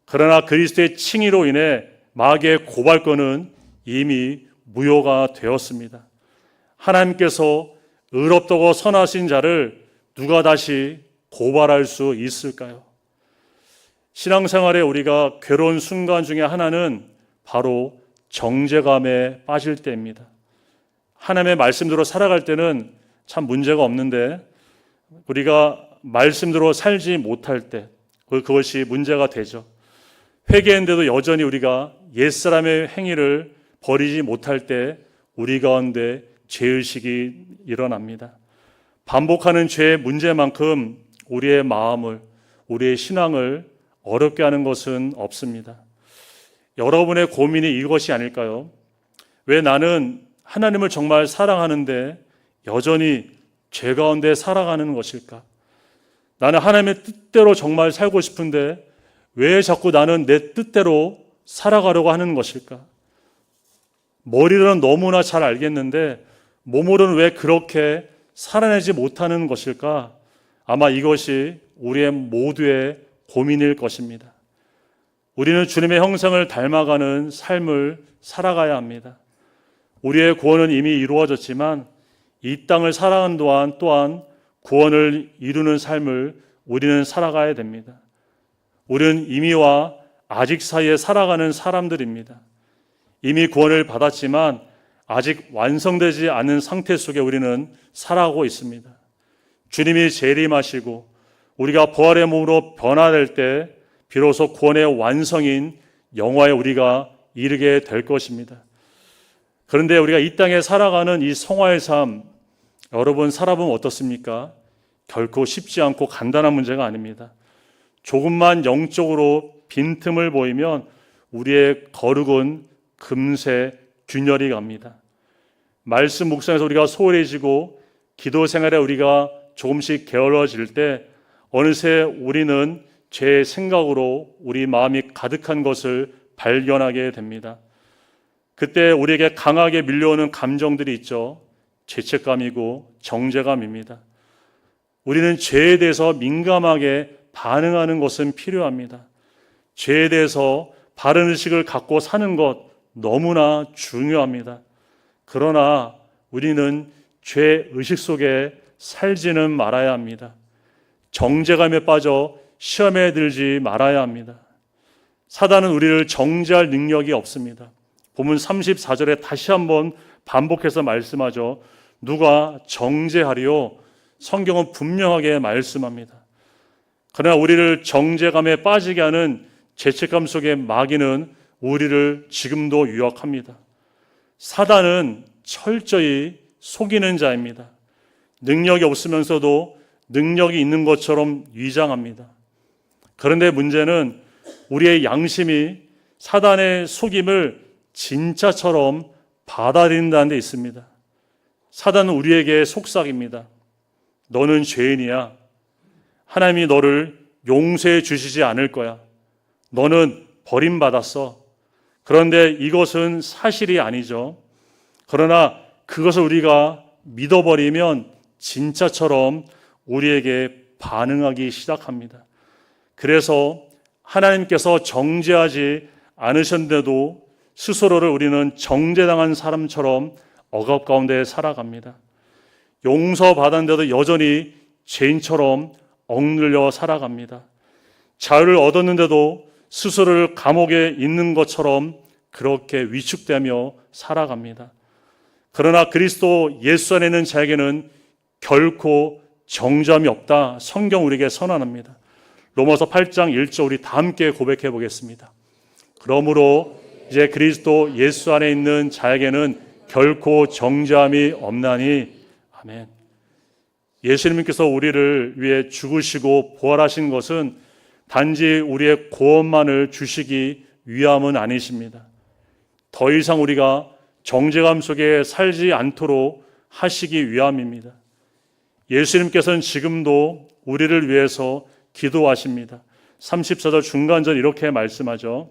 그러나 그리스도의 칭의로 인해 마귀의 고발권은 이미 무효가 되었습니다. 하나님께서 의롭다고 선하신 자를 누가 다시 고발할 수 있을까요? 신앙생활에 우리가 괴로운 순간 중에 하나는 바로 정죄감에 빠질 때입니다. 하나님의 말씀대로 살아갈 때는 참 문제가 없는데 우리가 말씀대로 살지 못할 때 그것이 문제가 되죠. 회개했는데도 여전히 우리가 옛사람의 행위를 버리지 못할 때 우리 가운데 죄의식이 일어납니다. 반복하는 죄의 문제만큼 우리의 마음을, 우리의 신앙을 어렵게 하는 것은 없습니다. 여러분의 고민이 이것이 아닐까요? 왜 나는 하나님을 정말 사랑하는데 여전히 죄 가운데 살아가는 것일까? 나는 하나님의 뜻대로 정말 살고 싶은데 왜 자꾸 나는 내 뜻대로 살아가려고 하는 것일까? 머리로는 너무나 잘 알겠는데 몸으로는 왜 그렇게 살아내지 못하는 것일까? 아마 이것이 우리의 모두의 고민일 것입니다. 우리는 주님의 형상을 닮아가는 삶을 살아가야 합니다. 우리의 구원은 이미 이루어졌지만 이 땅을 살아가는 또한 구원을 이루는 삶을 우리는 살아가야 됩니다. 우리는 이미와 아직 사이에 살아가는 사람들입니다. 이미 구원을 받았지만 아직 완성되지 않은 상태 속에 우리는 살아가고 있습니다. 주님이 재림하시고 우리가 부활의 몸으로 변화될 때 비로소 구원의 완성인 영화에 우리가 이르게 될 것입니다. 그런데 우리가 이 땅에 살아가는 이 성화의 삶, 여러분 살아보면 어떻습니까? 결코 쉽지 않고 간단한 문제가 아닙니다. 조금만 영적으로 빈틈을 보이면 우리의 거룩은 금세 균열이 갑니다. 말씀 묵상에서 우리가 소홀해지고 기도 생활에 우리가 조금씩 게을러질 때 어느새 우리는 죄의 생각으로 우리 마음이 가득한 것을 발견하게 됩니다. 그때 우리에게 강하게 밀려오는 감정들이 있죠. 죄책감이고 정죄감입니다. 우리는 죄에 대해서 민감하게 반응하는 것은 필요합니다. 죄에 대해서 바른 의식을 갖고 사는 것 너무나 중요합니다. 그러나 우리는 죄 의식 속에 살지는 말아야 합니다. 정죄감에 빠져 시험에 들지 말아야 합니다. 사단은 우리를 정죄할 능력이 없습니다. 본문 34절에 다시 한번 반복해서 말씀하죠. 누가 정죄하리요? 성경은 분명하게 말씀합니다. 그러나 우리를 정죄감에 빠지게 하는 죄책감 속의 마귀는 우리를 지금도 유혹합니다. 사단은 철저히 속이는 자입니다. 능력이 없으면서도 능력이 있는 것처럼 위장합니다. 그런데 문제는 우리의 양심이 사단의 속임을 진짜처럼 받아들인다는 데 있습니다. 사단은 우리에게 속삭입니다. 너는 죄인이야. 하나님이 너를 용서해 주시지 않을 거야. 너는 버림받았어. 그런데 이것은 사실이 아니죠. 그러나 그것을 우리가 믿어버리면 진짜처럼 우리에게 반응하기 시작합니다. 그래서 하나님께서 정죄하지 않으셨는데도 스스로를 우리는 정죄당한 사람처럼 억압 가운데 살아갑니다. 용서받았는데도 여전히 죄인처럼 억눌려 살아갑니다. 자유를 얻었는데도 스스로를 감옥에 있는 것처럼 그렇게 위축되며 살아갑니다. 그러나 그리스도 예수 안에 있는 자에게는 결코 정죄함이 없다. 성경 우리에게 선언합니다. 로마서 8장 1절 우리 다 함께 고백해 보겠습니다. 그러므로 이제 그리스도 예수 안에 있는 자에게는 결코 정죄함이 없나니. 아멘. 예수님께서 우리를 위해 죽으시고 부활하신 것은 단지 우리의 구원만을 주시기 위함은 아니십니다. 더 이상 우리가 정죄감 속에 살지 않도록 하시기 위함입니다. 예수님께서는 지금도 우리를 위해서 기도하십니다. 34절 중간절 이렇게 말씀하죠.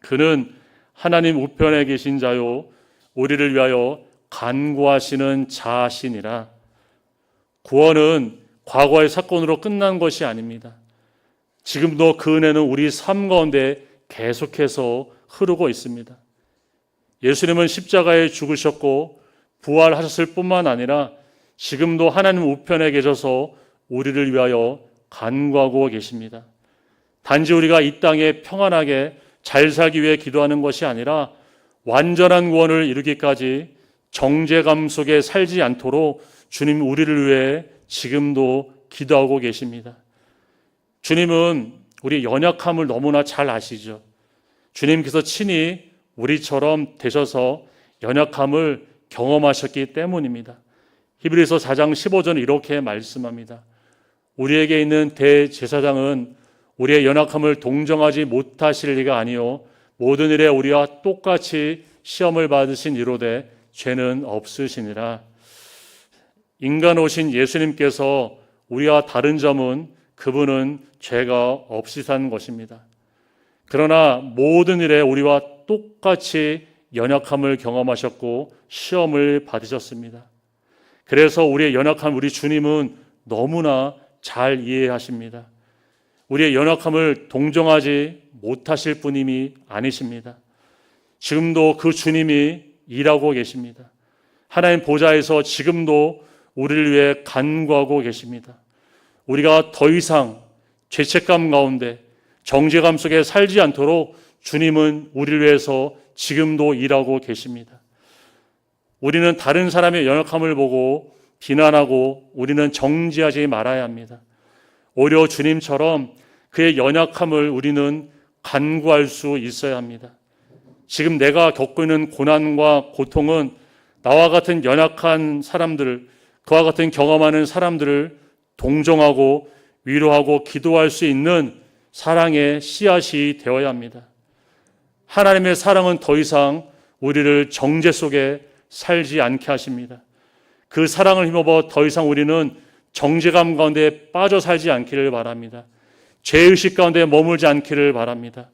그는 하나님 우편에 계신 자요 우리를 위하여 간구하시는 자시니라. 구원은 과거의 사건으로 끝난 것이 아닙니다. 지금도 그 은혜는 우리 삶 가운데 계속해서 흐르고 있습니다. 예수님은 십자가에 죽으셨고 부활하셨을 뿐만 아니라 지금도 하나님 우편에 계셔서 우리를 위하여 간구하고 계십니다. 단지 우리가 이 땅에 평안하게 잘 살기 위해 기도하는 것이 아니라 완전한 구원을 이루기까지 정죄감 속에 살지 않도록 주님 우리를 위해 지금도 기도하고 계십니다. 주님은 우리 연약함을 너무나 잘 아시죠. 주님께서 친히 우리처럼 되셔서 연약함을 경험하셨기 때문입니다. 히브리서 4장 15절 이렇게 말씀합니다. 우리에게 있는 대제사장은 우리의 연약함을 동정하지 못하실 리가 아니요 모든 일에 우리와 똑같이 시험을 받으신 이로되 죄는 없으시니라. 인간 오신 예수님께서 우리와 다른 점은 그분은 죄가 없이 산 것입니다. 그러나 모든 일에 우리와 똑같이 연약함을 경험하셨고 시험을 받으셨습니다. 그래서 우리의 연약함 우리 주님은 너무나 잘 이해하십니다. 우리의 연약함을 동정하지 못하실 분임이 아니십니다. 지금도 그 주님이 일하고 계십니다. 하나님 보좌에서 지금도 우리를 위해 간구하고 계십니다. 우리가 더 이상 죄책감 가운데 정죄감 속에 살지 않도록 주님은 우리를 위해서 지금도 일하고 계십니다. 우리는 다른 사람의 연약함을 보고 비난하고 우리는 정죄하지 말아야 합니다. 오히려 주님처럼 그의 연약함을 우리는 간구할 수 있어야 합니다. 지금 내가 겪고 있는 고난과 고통은 나와 같은 연약한 사람들을, 그와 같은 경험하는 사람들을 동정하고 위로하고 기도할 수 있는 사랑의 씨앗이 되어야 합니다. 하나님의 사랑은 더 이상 우리를 정죄 속에 살지 않게 하십니다. 그 사랑을 힘입어 더 이상 우리는 정죄감 가운데 빠져 살지 않기를 바랍니다. 죄의식 가운데 머물지 않기를 바랍니다.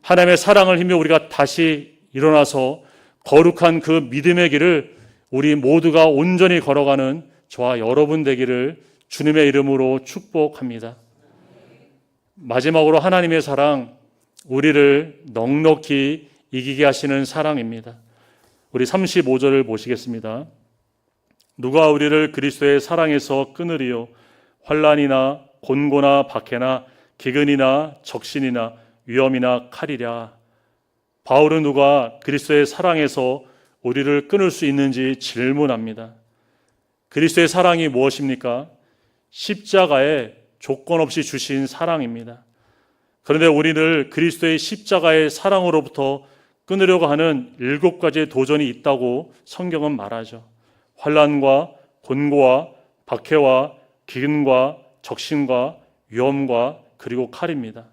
하나님의 사랑을 힘입어 우리가 다시 일어나서 거룩한 그 믿음의 길을 우리 모두가 온전히 걸어가는 저와 여러분 되기를 주님의 이름으로 축복합니다. 마지막으로 하나님의 사랑, 우리를 넉넉히 이기게 하시는 사랑입니다. 우리 35절을 보시겠습니다. 누가 우리를 그리스도의 사랑에서 끊으리요? 환난이나 곤고나 박해나 기근이나 적신이나 위험이나 칼이랴. 바울은 누가 그리스도의 사랑에서 우리를 끊을 수 있는지 질문합니다. 그리스도의 사랑이 무엇입니까? 십자가에 조건 없이 주신 사랑입니다. 그런데 우리를 그리스도의 십자가의 사랑으로부터 끊으려고 하는 7가지의 도전이 있다고 성경은 말하죠. 환난과 곤고와 박해와 기근과 적신과 위험과 그리고 칼입니다.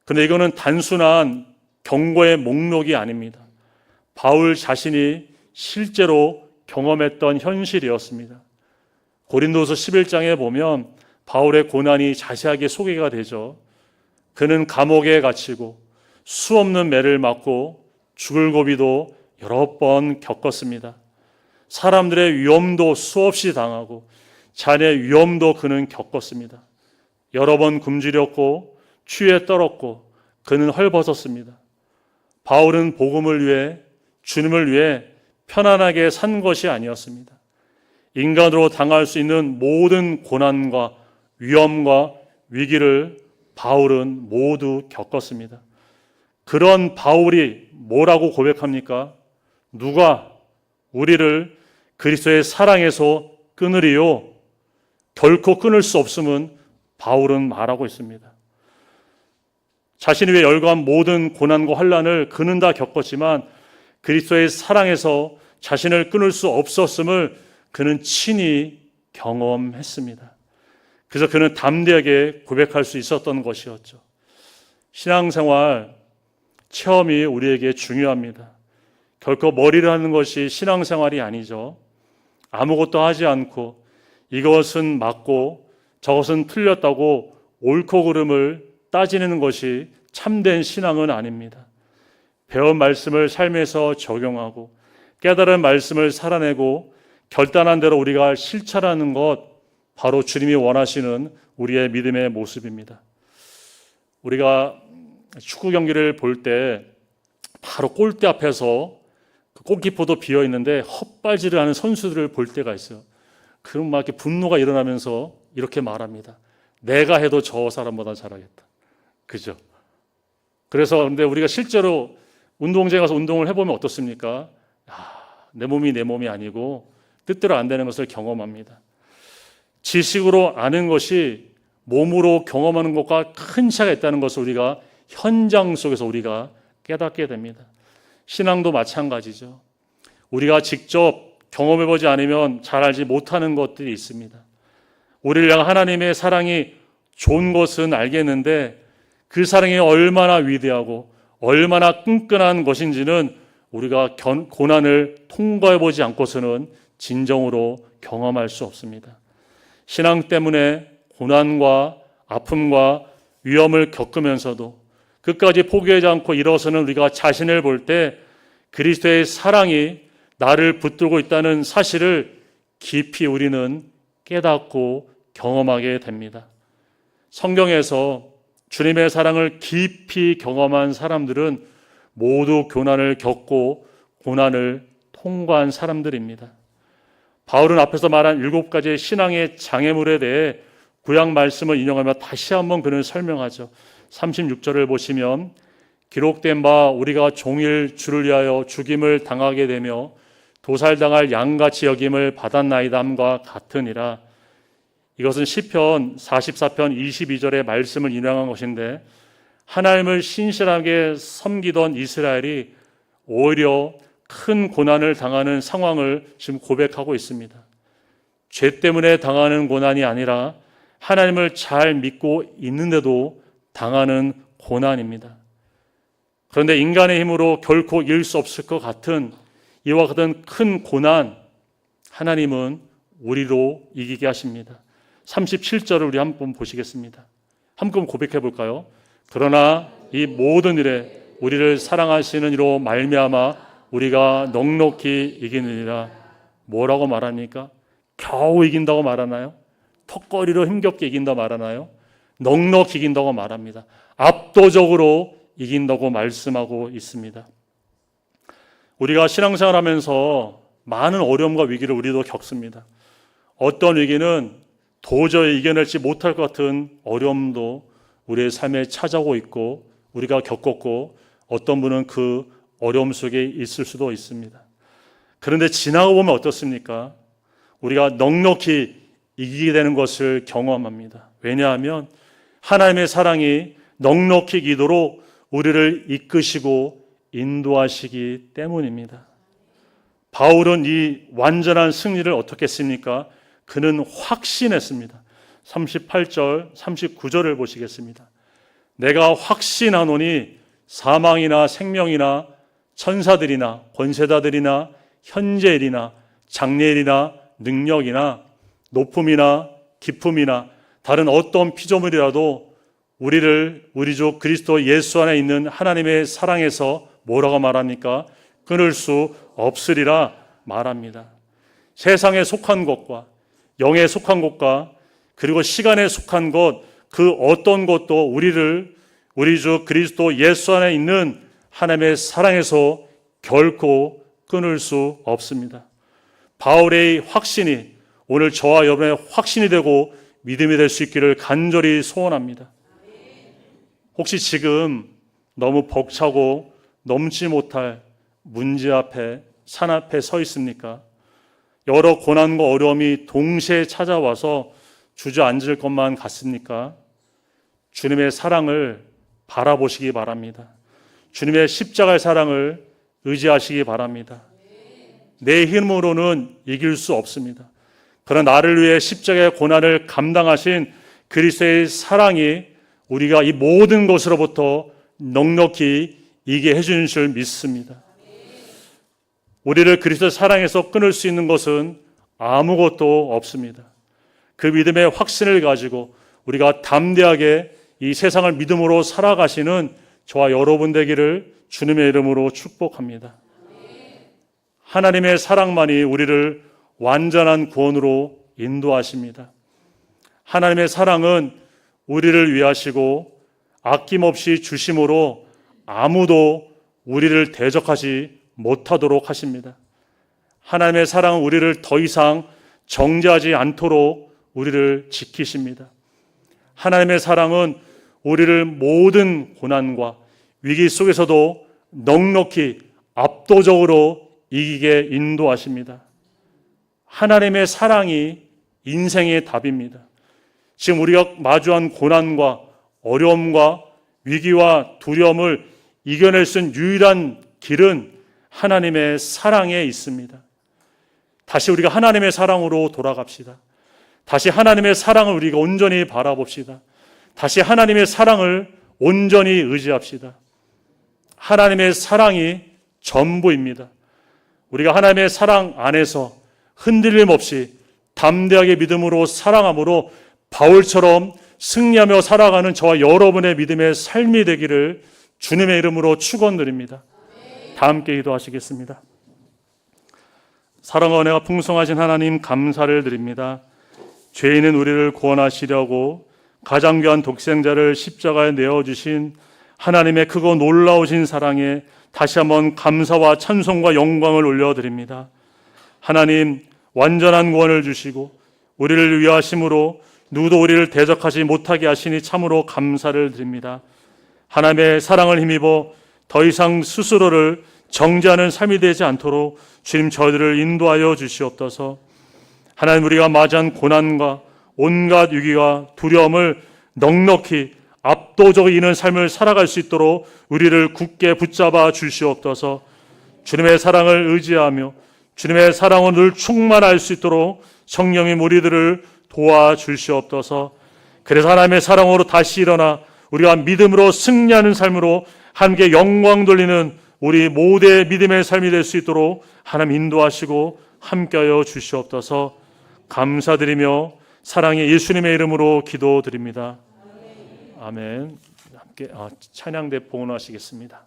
그런데 이거는 단순한 경고의 목록이 아닙니다. 바울 자신이 실제로 경험했던 현실이었습니다. 고린도서 11장에 보면 바울의 고난이 자세하게 소개가 되죠. 그는 감옥에 갇히고 수없는 매를 맞고 죽을 고비도 여러 번 겪었습니다. 사람들의 위험도 수없이 당하고 자녀의 위험도 그는 겪었습니다. 여러 번 굶주렸고 추위에 떨었고 그는 헐벗었습니다. 바울은 복음을 위해, 주님을 위해 편안하게 산 것이 아니었습니다. 인간으로 당할 수 있는 모든 고난과 위험과 위기를 바울은 모두 겪었습니다. 그런 바울이 뭐라고 고백합니까? 누가 우리를 그리스도의 사랑에서 끊으리요? 결코 끊을 수 없음은 바울은 말하고 있습니다. 자신이 위해 열거한 모든 고난과 환난을 그는 다 겪었지만 그리스도의 사랑에서 자신을 끊을 수 없었음을 그는 친히 경험했습니다. 그래서 그는 담대하게 고백할 수 있었던 것이었죠. 신앙생활 체험이 우리에게 중요합니다. 결코 머리를 하는 것이 신앙생활이 아니죠. 아무것도 하지 않고 이것은 맞고 저것은 틀렸다고 옳고 그름을 따지는 것이 참된 신앙은 아닙니다. 배운 말씀을 삶에서 적용하고 깨달은 말씀을 살아내고 결단한 대로 우리가 실천하는 것, 바로 주님이 원하시는 우리의 믿음의 모습입니다. 우리가 축구 경기를 볼 때 바로 골대 앞에서 골키퍼도 비어 있는데 헛발질을 하는 선수들을 볼 때가 있어요. 그럼 막 이렇게 분노가 일어나면서 이렇게 말합니다. 내가 해도 저 사람보다 잘하겠다. 그죠? 그래서 근데 우리가 실제로 운동장에 가서 운동을 해보면 어떻습니까? 내 몸이 내 몸이 아니고 뜻대로 안 되는 것을 경험합니다. 지식으로 아는 것이 몸으로 경험하는 것과 큰 차이가 있다는 것을 우리가 현장 속에서 우리가 깨닫게 됩니다. 신앙도 마찬가지죠. 우리가 직접 경험해보지 않으면 잘 알지 못하는 것들이 있습니다. 우리를 향한 하나님의 사랑이 좋은 것은 알겠는데 그 사랑이 얼마나 위대하고 얼마나 끈끈한 것인지는 우리가 고난을 통과해보지 않고서는 진정으로 경험할 수 없습니다. 신앙 때문에 고난과 아픔과 위험을 겪으면서도 끝까지 포기하지 않고 일어서는 우리가 자신을 볼 때 그리스도의 사랑이 나를 붙들고 있다는 사실을 깊이 우리는 깨닫고 경험하게 됩니다. 성경에서 주님의 사랑을 깊이 경험한 사람들은 모두 고난을 겪고 고난을 통과한 사람들입니다. 바울은 앞에서 말한 7가지의 신앙의 장애물에 대해 구약 말씀을 인용하며 다시 한번 그는 설명하죠. 36절을 보시면 기록된 바 우리가 종일 주를 위하여 죽임을 당하게 되며 도살당할 양같이 여김을 받았나이다 함과 같으니라. 이것은 시편 44편 22절의 말씀을 인용한 것인데 하나님을 신실하게 섬기던 이스라엘이 오히려 큰 고난을 당하는 상황을 지금 고백하고 있습니다. 죄 때문에 당하는 고난이 아니라 하나님을 잘 믿고 있는데도 당하는 고난입니다. 그런데 인간의 힘으로 결코 이길 수 없을 것 같은 이와 같은 큰 고난, 하나님은 우리로 이기게 하십니다. 37절을 우리 한번 보시겠습니다. 한번 고백해 볼까요? 그러나 이 모든 일에 우리를 사랑하시는 이로 말미암아 우리가 넉넉히 이기느니라. 뭐라고 말합니까? 겨우 이긴다고 말하나요? 턱걸이로 힘겹게 이긴다 말하나요? 넉넉히 이긴다고 말합니다. 압도적으로 이긴다고 말씀하고 있습니다. 우리가 신앙생활 하면서 많은 어려움과 위기를 우리도 겪습니다. 어떤 위기는 도저히 이겨내지 못할 것 같은 어려움도 우리의 삶에 찾아오고 있고 우리가 겪었고 어떤 분은 그 어려움 속에 있을 수도 있습니다. 그런데 지나고 보면 어떻습니까? 우리가 넉넉히 이기게 되는 것을 경험합니다. 왜냐하면 하나님의 사랑이 넉넉히 이기도록 우리를 이끄시고 인도하시기 때문입니다. 바울은 이 완전한 승리를 어떻게 했습니까? 그는 확신했습니다. 38절, 39절을 보시겠습니다. 내가 확신하노니 사망이나 생명이나 천사들이나 권세자들이나 현재일이나 장래일이나 능력이나 높음이나 깊음이나 다른 어떤 피조물이라도 우리 주 그리스도 예수 안에 있는 하나님의 사랑에서 뭐라고 말합니까? 끊을 수 없으리라 말합니다. 세상에 속한 것과 영에 속한 것과 그리고 시간에 속한 것, 그 어떤 것도 우리 주 그리스도 예수 안에 있는 하나님의 사랑에서 결코 끊을 수 없습니다. 바울의 확신이 오늘 저와 여러분의 확신이 되고 믿음이 될 수 있기를 간절히 소원합니다. 혹시 지금 너무 벅차고 넘지 못할 문제 앞에, 산 앞에 서 있습니까? 여러 고난과 어려움이 동시에 찾아와서 주저앉을 것만 같습니까? 주님의 사랑을 바라보시기 바랍니다. 주님의 십자가의 사랑을 의지하시기 바랍니다. 내 힘으로는 이길 수 없습니다. 그러나 나를 위해 십자가의 고난을 감당하신 그리스도의 사랑이 우리가 이 모든 것으로부터 넉넉히 이기게 해주는 줄 믿습니다. 우리를 그리스도의 사랑에서 끊을 수 있는 것은 아무것도 없습니다. 그 믿음의 확신을 가지고 우리가 담대하게 이 세상을 믿음으로 살아가시는 저와 여러분 되기를 주님의 이름으로 축복합니다. 하나님의 사랑만이 우리를 완전한 구원으로 인도하십니다. 하나님의 사랑은 우리를 위하시고 아낌없이 주심으로 아무도 우리를 대적하지 못하도록 하십니다. 하나님의 사랑은 우리를 더 이상 정죄하지 않도록 우리를 지키십니다. 하나님의 사랑은 우리를 모든 고난과 위기 속에서도 넉넉히 압도적으로 이기게 인도하십니다. 하나님의 사랑이 인생의 답입니다. 지금 우리가 마주한 고난과 어려움과 위기와 두려움을 이겨낼 수 있는 유일한 길은 하나님의 사랑에 있습니다. 다시 우리가 하나님의 사랑으로 돌아갑시다. 다시 하나님의 사랑을 우리가 온전히 바라봅시다. 다시 하나님의 사랑을 온전히 의지합시다. 하나님의 사랑이 전부입니다. 우리가 하나님의 사랑 안에서 흔들림 없이 담대하게 믿음으로 사랑함으로 바울처럼 승리하며 살아가는 저와 여러분의 믿음의 삶이 되기를 주님의 이름으로 축원드립니다. 다 함께 기도하시겠습니다. 사랑과 은혜가 풍성하신 하나님 감사를 드립니다. 죄인은 우리를 구원하시려고 가장 귀한 독생자를 십자가에 내어주신 하나님의 크고 놀라우신 사랑에 다시 한번 감사와 찬송과 영광을 올려드립니다. 하나님, 완전한 구원을 주시고 우리를 위하심으로 누구도 우리를 대적하지 못하게 하시니 참으로 감사를 드립니다. 하나님의 사랑을 힘입어 더 이상 스스로를 정죄하는 삶이 되지 않도록 주님 저희들을 인도하여 주시옵소서. 하나님, 우리가 맞이한 고난과 온갖 위기와 두려움을 넉넉히 압도적으로 이기는 삶을 살아갈 수 있도록 우리를 굳게 붙잡아 주시옵소서. 주님의 사랑을 의지하며 주님의 사랑으로 늘 충만할 수 있도록 성령님 우리들을 도와주시옵소서. 그래서 하나님의 사랑으로 다시 일어나 우리가 믿음으로 승리하는 삶으로 함께 영광 돌리는 우리 모두의 믿음의 삶이 될 수 있도록 하나님 인도하시고 함께하여 주시옵소서. 감사드리며 사랑의 예수님의 이름으로 기도드립니다. 아멘. 함께 찬양대 봉헌하시겠습니다.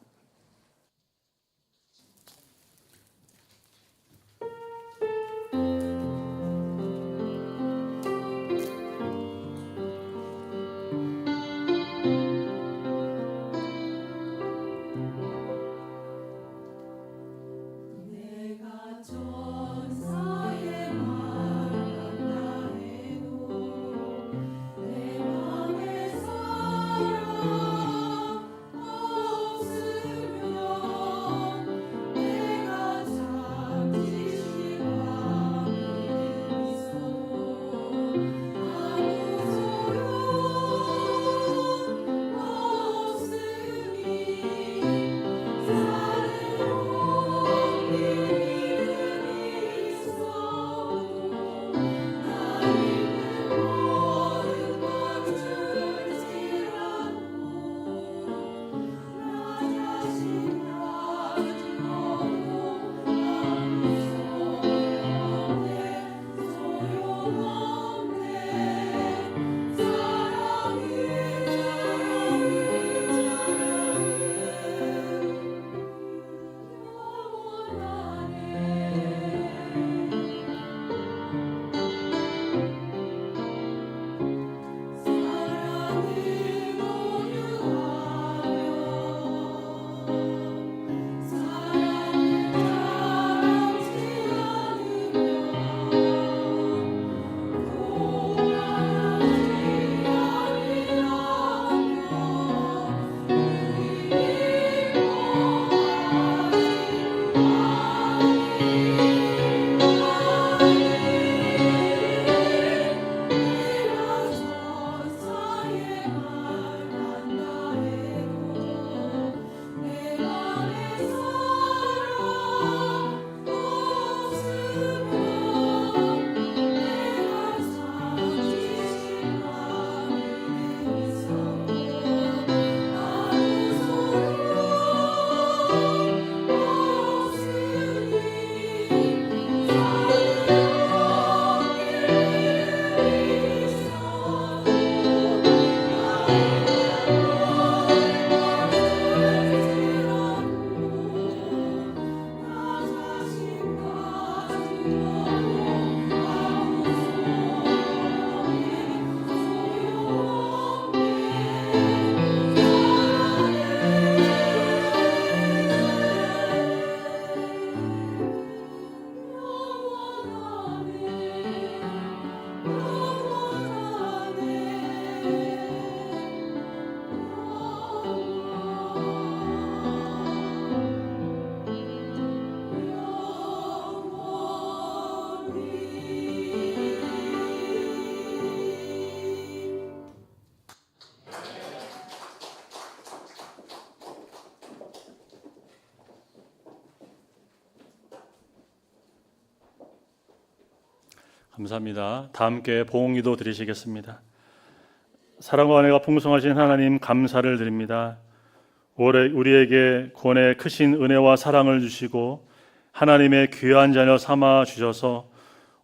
감사합니다. 다 함께 보응기도 드리시겠습니다. 사랑과 은혜가 풍성하신 하나님 감사를 드립니다. 우리에게 구원의 크신 은혜와 사랑을 주시고 하나님의 귀한 자녀 삼아 주셔서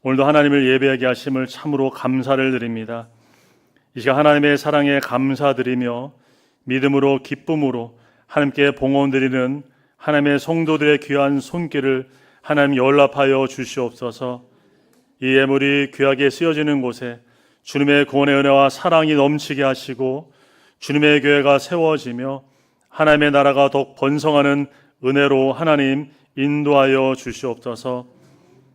오늘도 하나님을 예배하게 하심을 참으로 감사를 드립니다. 이 시간 하나님의 사랑에 감사드리며 믿음으로 기쁨으로 하나님께 봉헌드리는 하나님의 성도들의 귀한 손길을 하나님 연락하여 주시옵소서. 이 예물이 귀하게 쓰여지는 곳에 주님의 구원의 은혜와 사랑이 넘치게 하시고 주님의 교회가 세워지며 하나님의 나라가 더욱 번성하는 은혜로 하나님 인도하여 주시옵소서.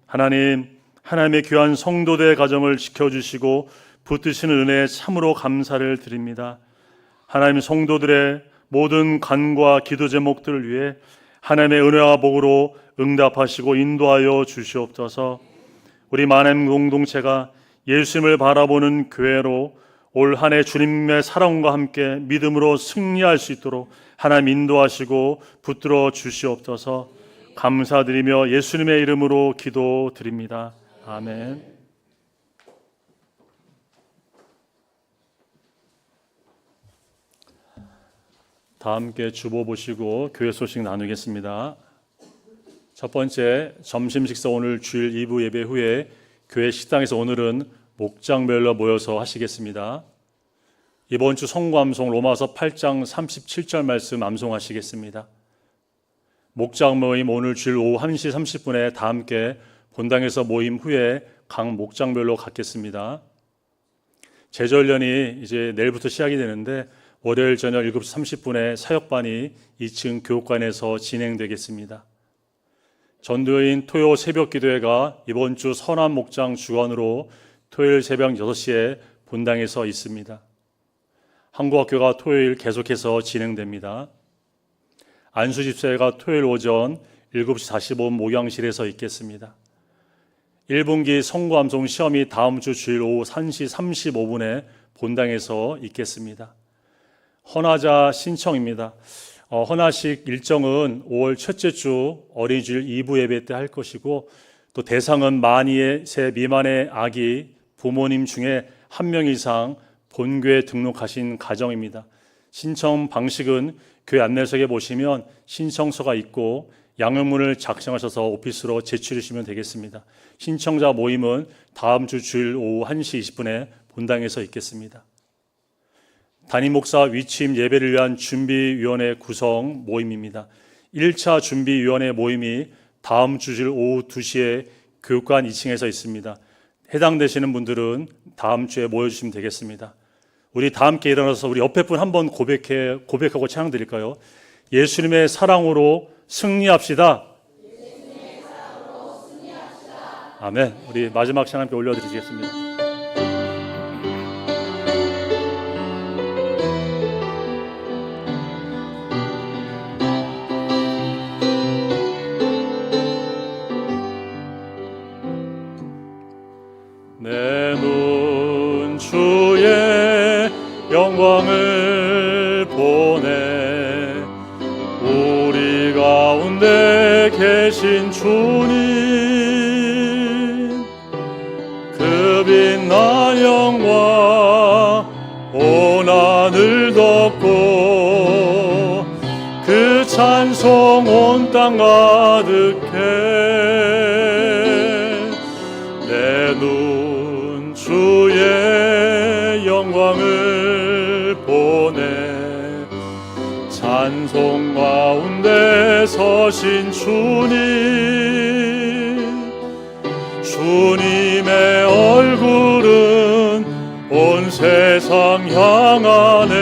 하나님의 귀한 성도들의 가정을 지켜주시고 붙드시는 은혜에 참으로 감사를 드립니다. 하나님 성도들의 모든 간과 기도 제목들을 위해 하나님의 은혜와 복으로 응답하시고 인도하여 주시옵소서. 우리 만행 공동체가 예수님을 바라보는 교회로 올 한 해 주님의 사랑과 함께 믿음으로 승리할 수 있도록 하나님 인도하시고 붙들어 주시옵소서. 감사드리며 예수님의 이름으로 기도드립니다. 아멘. 다 함께 주보 보시고 교회 소식 나누겠습니다. 첫 번째, 점심 식사 오늘 주일 2부 예배 후에 교회 식당에서 오늘은 목장별로 모여서 하시겠습니다. 이번 주 성구 암송 로마서 8장 37절 말씀 암송하시겠습니다. 목장 모임 오늘 주일 오후 1시 30분에 다 함께 본당에서 모임 후에 각 목장별로 갖겠습니다. 제전련이 이제 내일부터 시작이 되는데 월요일 저녁 7시 30분에 사역반이 2층 교육관에서 진행되겠습니다. 전도인 토요 새벽 기도회가 이번 주 서남 목장 주관으로 토요일 새벽 6시에 본당에서 있습니다. 한국학교가 토요일 계속해서 진행됩니다. 안수 집사회가 토요일 오전 7시 45분 목양실에서 있겠습니다. 1분기 성구 암송 시험이 다음 주 주일 오후 1시 35분에 본당에서 있겠습니다. 헌화자 신청입니다. 헌화식 일정은 5월 첫째 주 어린이주일 2부 예배 때 할 것이고 또 대상은 만 2세 미만의 아기 부모님 중에 한 명 이상 본교에 등록하신 가정입니다. 신청 방식은 교회 안내석에 보시면 신청서가 있고 양형문을 작성하셔서 오피스로 제출해 주시면 되겠습니다. 신청자 모임은 다음 주 주일 오후 1시 20분에 본당에서 있겠습니다. 담임 목사 위침 예배를 위한 준비위원회 구성 모임입니다. 1차 준비위원회 모임이 다음 주 주일 오후 2시에 교육관 2층에서 있습니다. 해당되시는 분들은 다음 주에 모여주시면 되겠습니다. 우리 다 함께 일어나서 우리 옆에 분 한번 고백하고 찬양 드릴까요? 예수님의 사랑으로 승리합시다. 아멘. 우리 마지막 찬양 함께 올려드리겠습니다. 내 눈 주의 영광을 보네. 우리 가운데 계신 주님, 그 빛난 영광 온 하늘 덮고 그 찬송 온 땅 가득해. 내 눈 주의 영광을 보네. 찬송 가운데 서신 주님의 얼굴은 온 세상 향하네.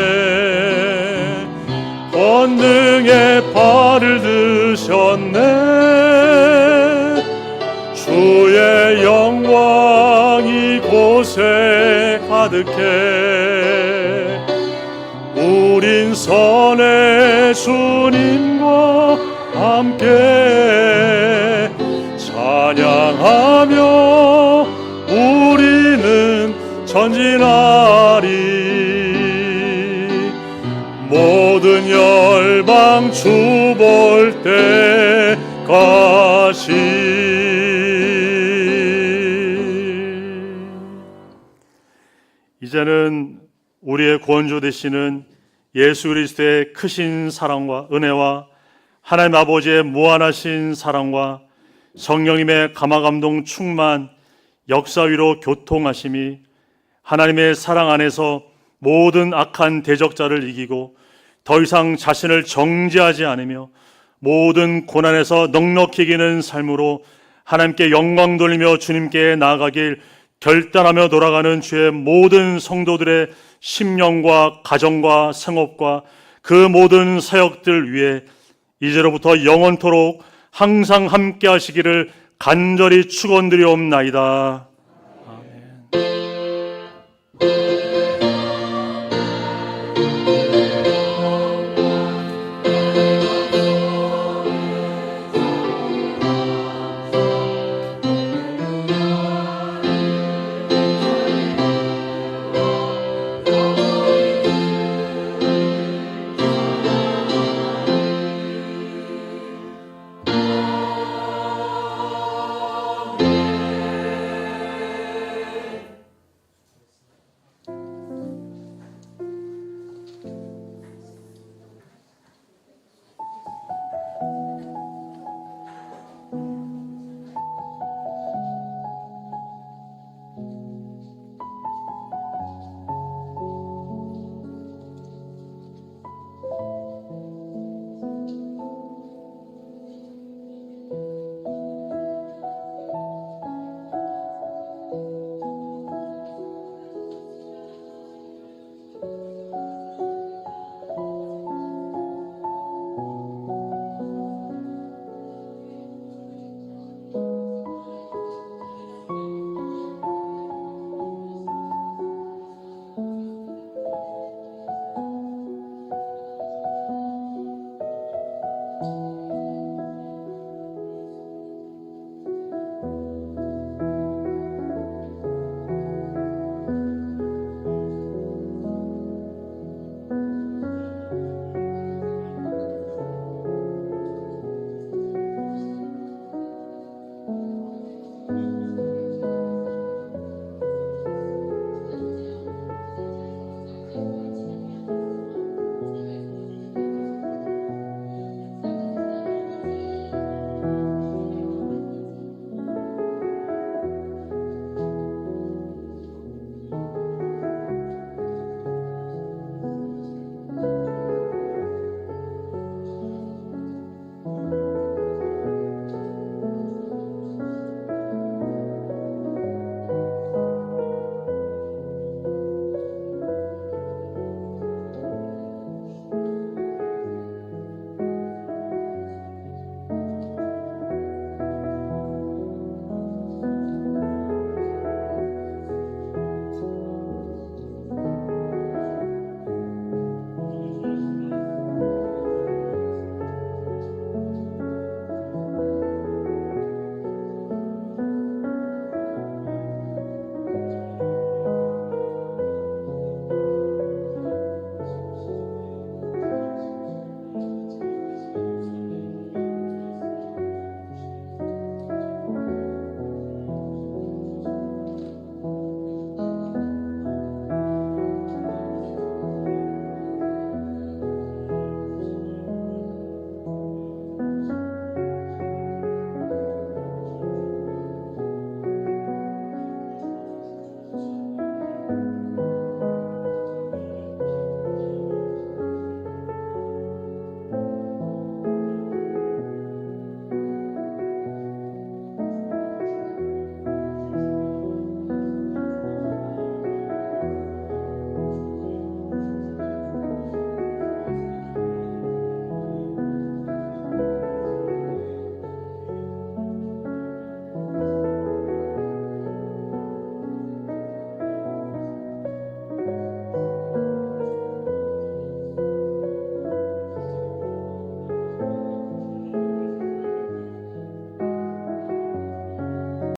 권능의 발을 드셨네. 주의 영광이 곳에 가득해. 우린 선의 주님과 함께 찬양하며 우리는 전진하리. 모든 열방 주 볼 때까지. 이제는 우리의 구원주 되시는 예수 그리스도의 크신 사랑과 은혜와 하나님 아버지의 무한하신 사랑과 성령님의 감화감동 충만 역사 위로 교통하심이 하나님의 사랑 안에서 모든 악한 대적자를 이기고 더 이상 자신을 정죄하지 않으며 모든 고난에서 넉넉히 이기는 삶으로 하나님께 영광 돌리며 주님께 나아가길 결단하며 돌아가는 주의 모든 성도들의 심령과 가정과 생업과 그 모든 사역들 위해 이제로부터 영원토록 항상 함께 하시기를 간절히 축원드리옵나이다.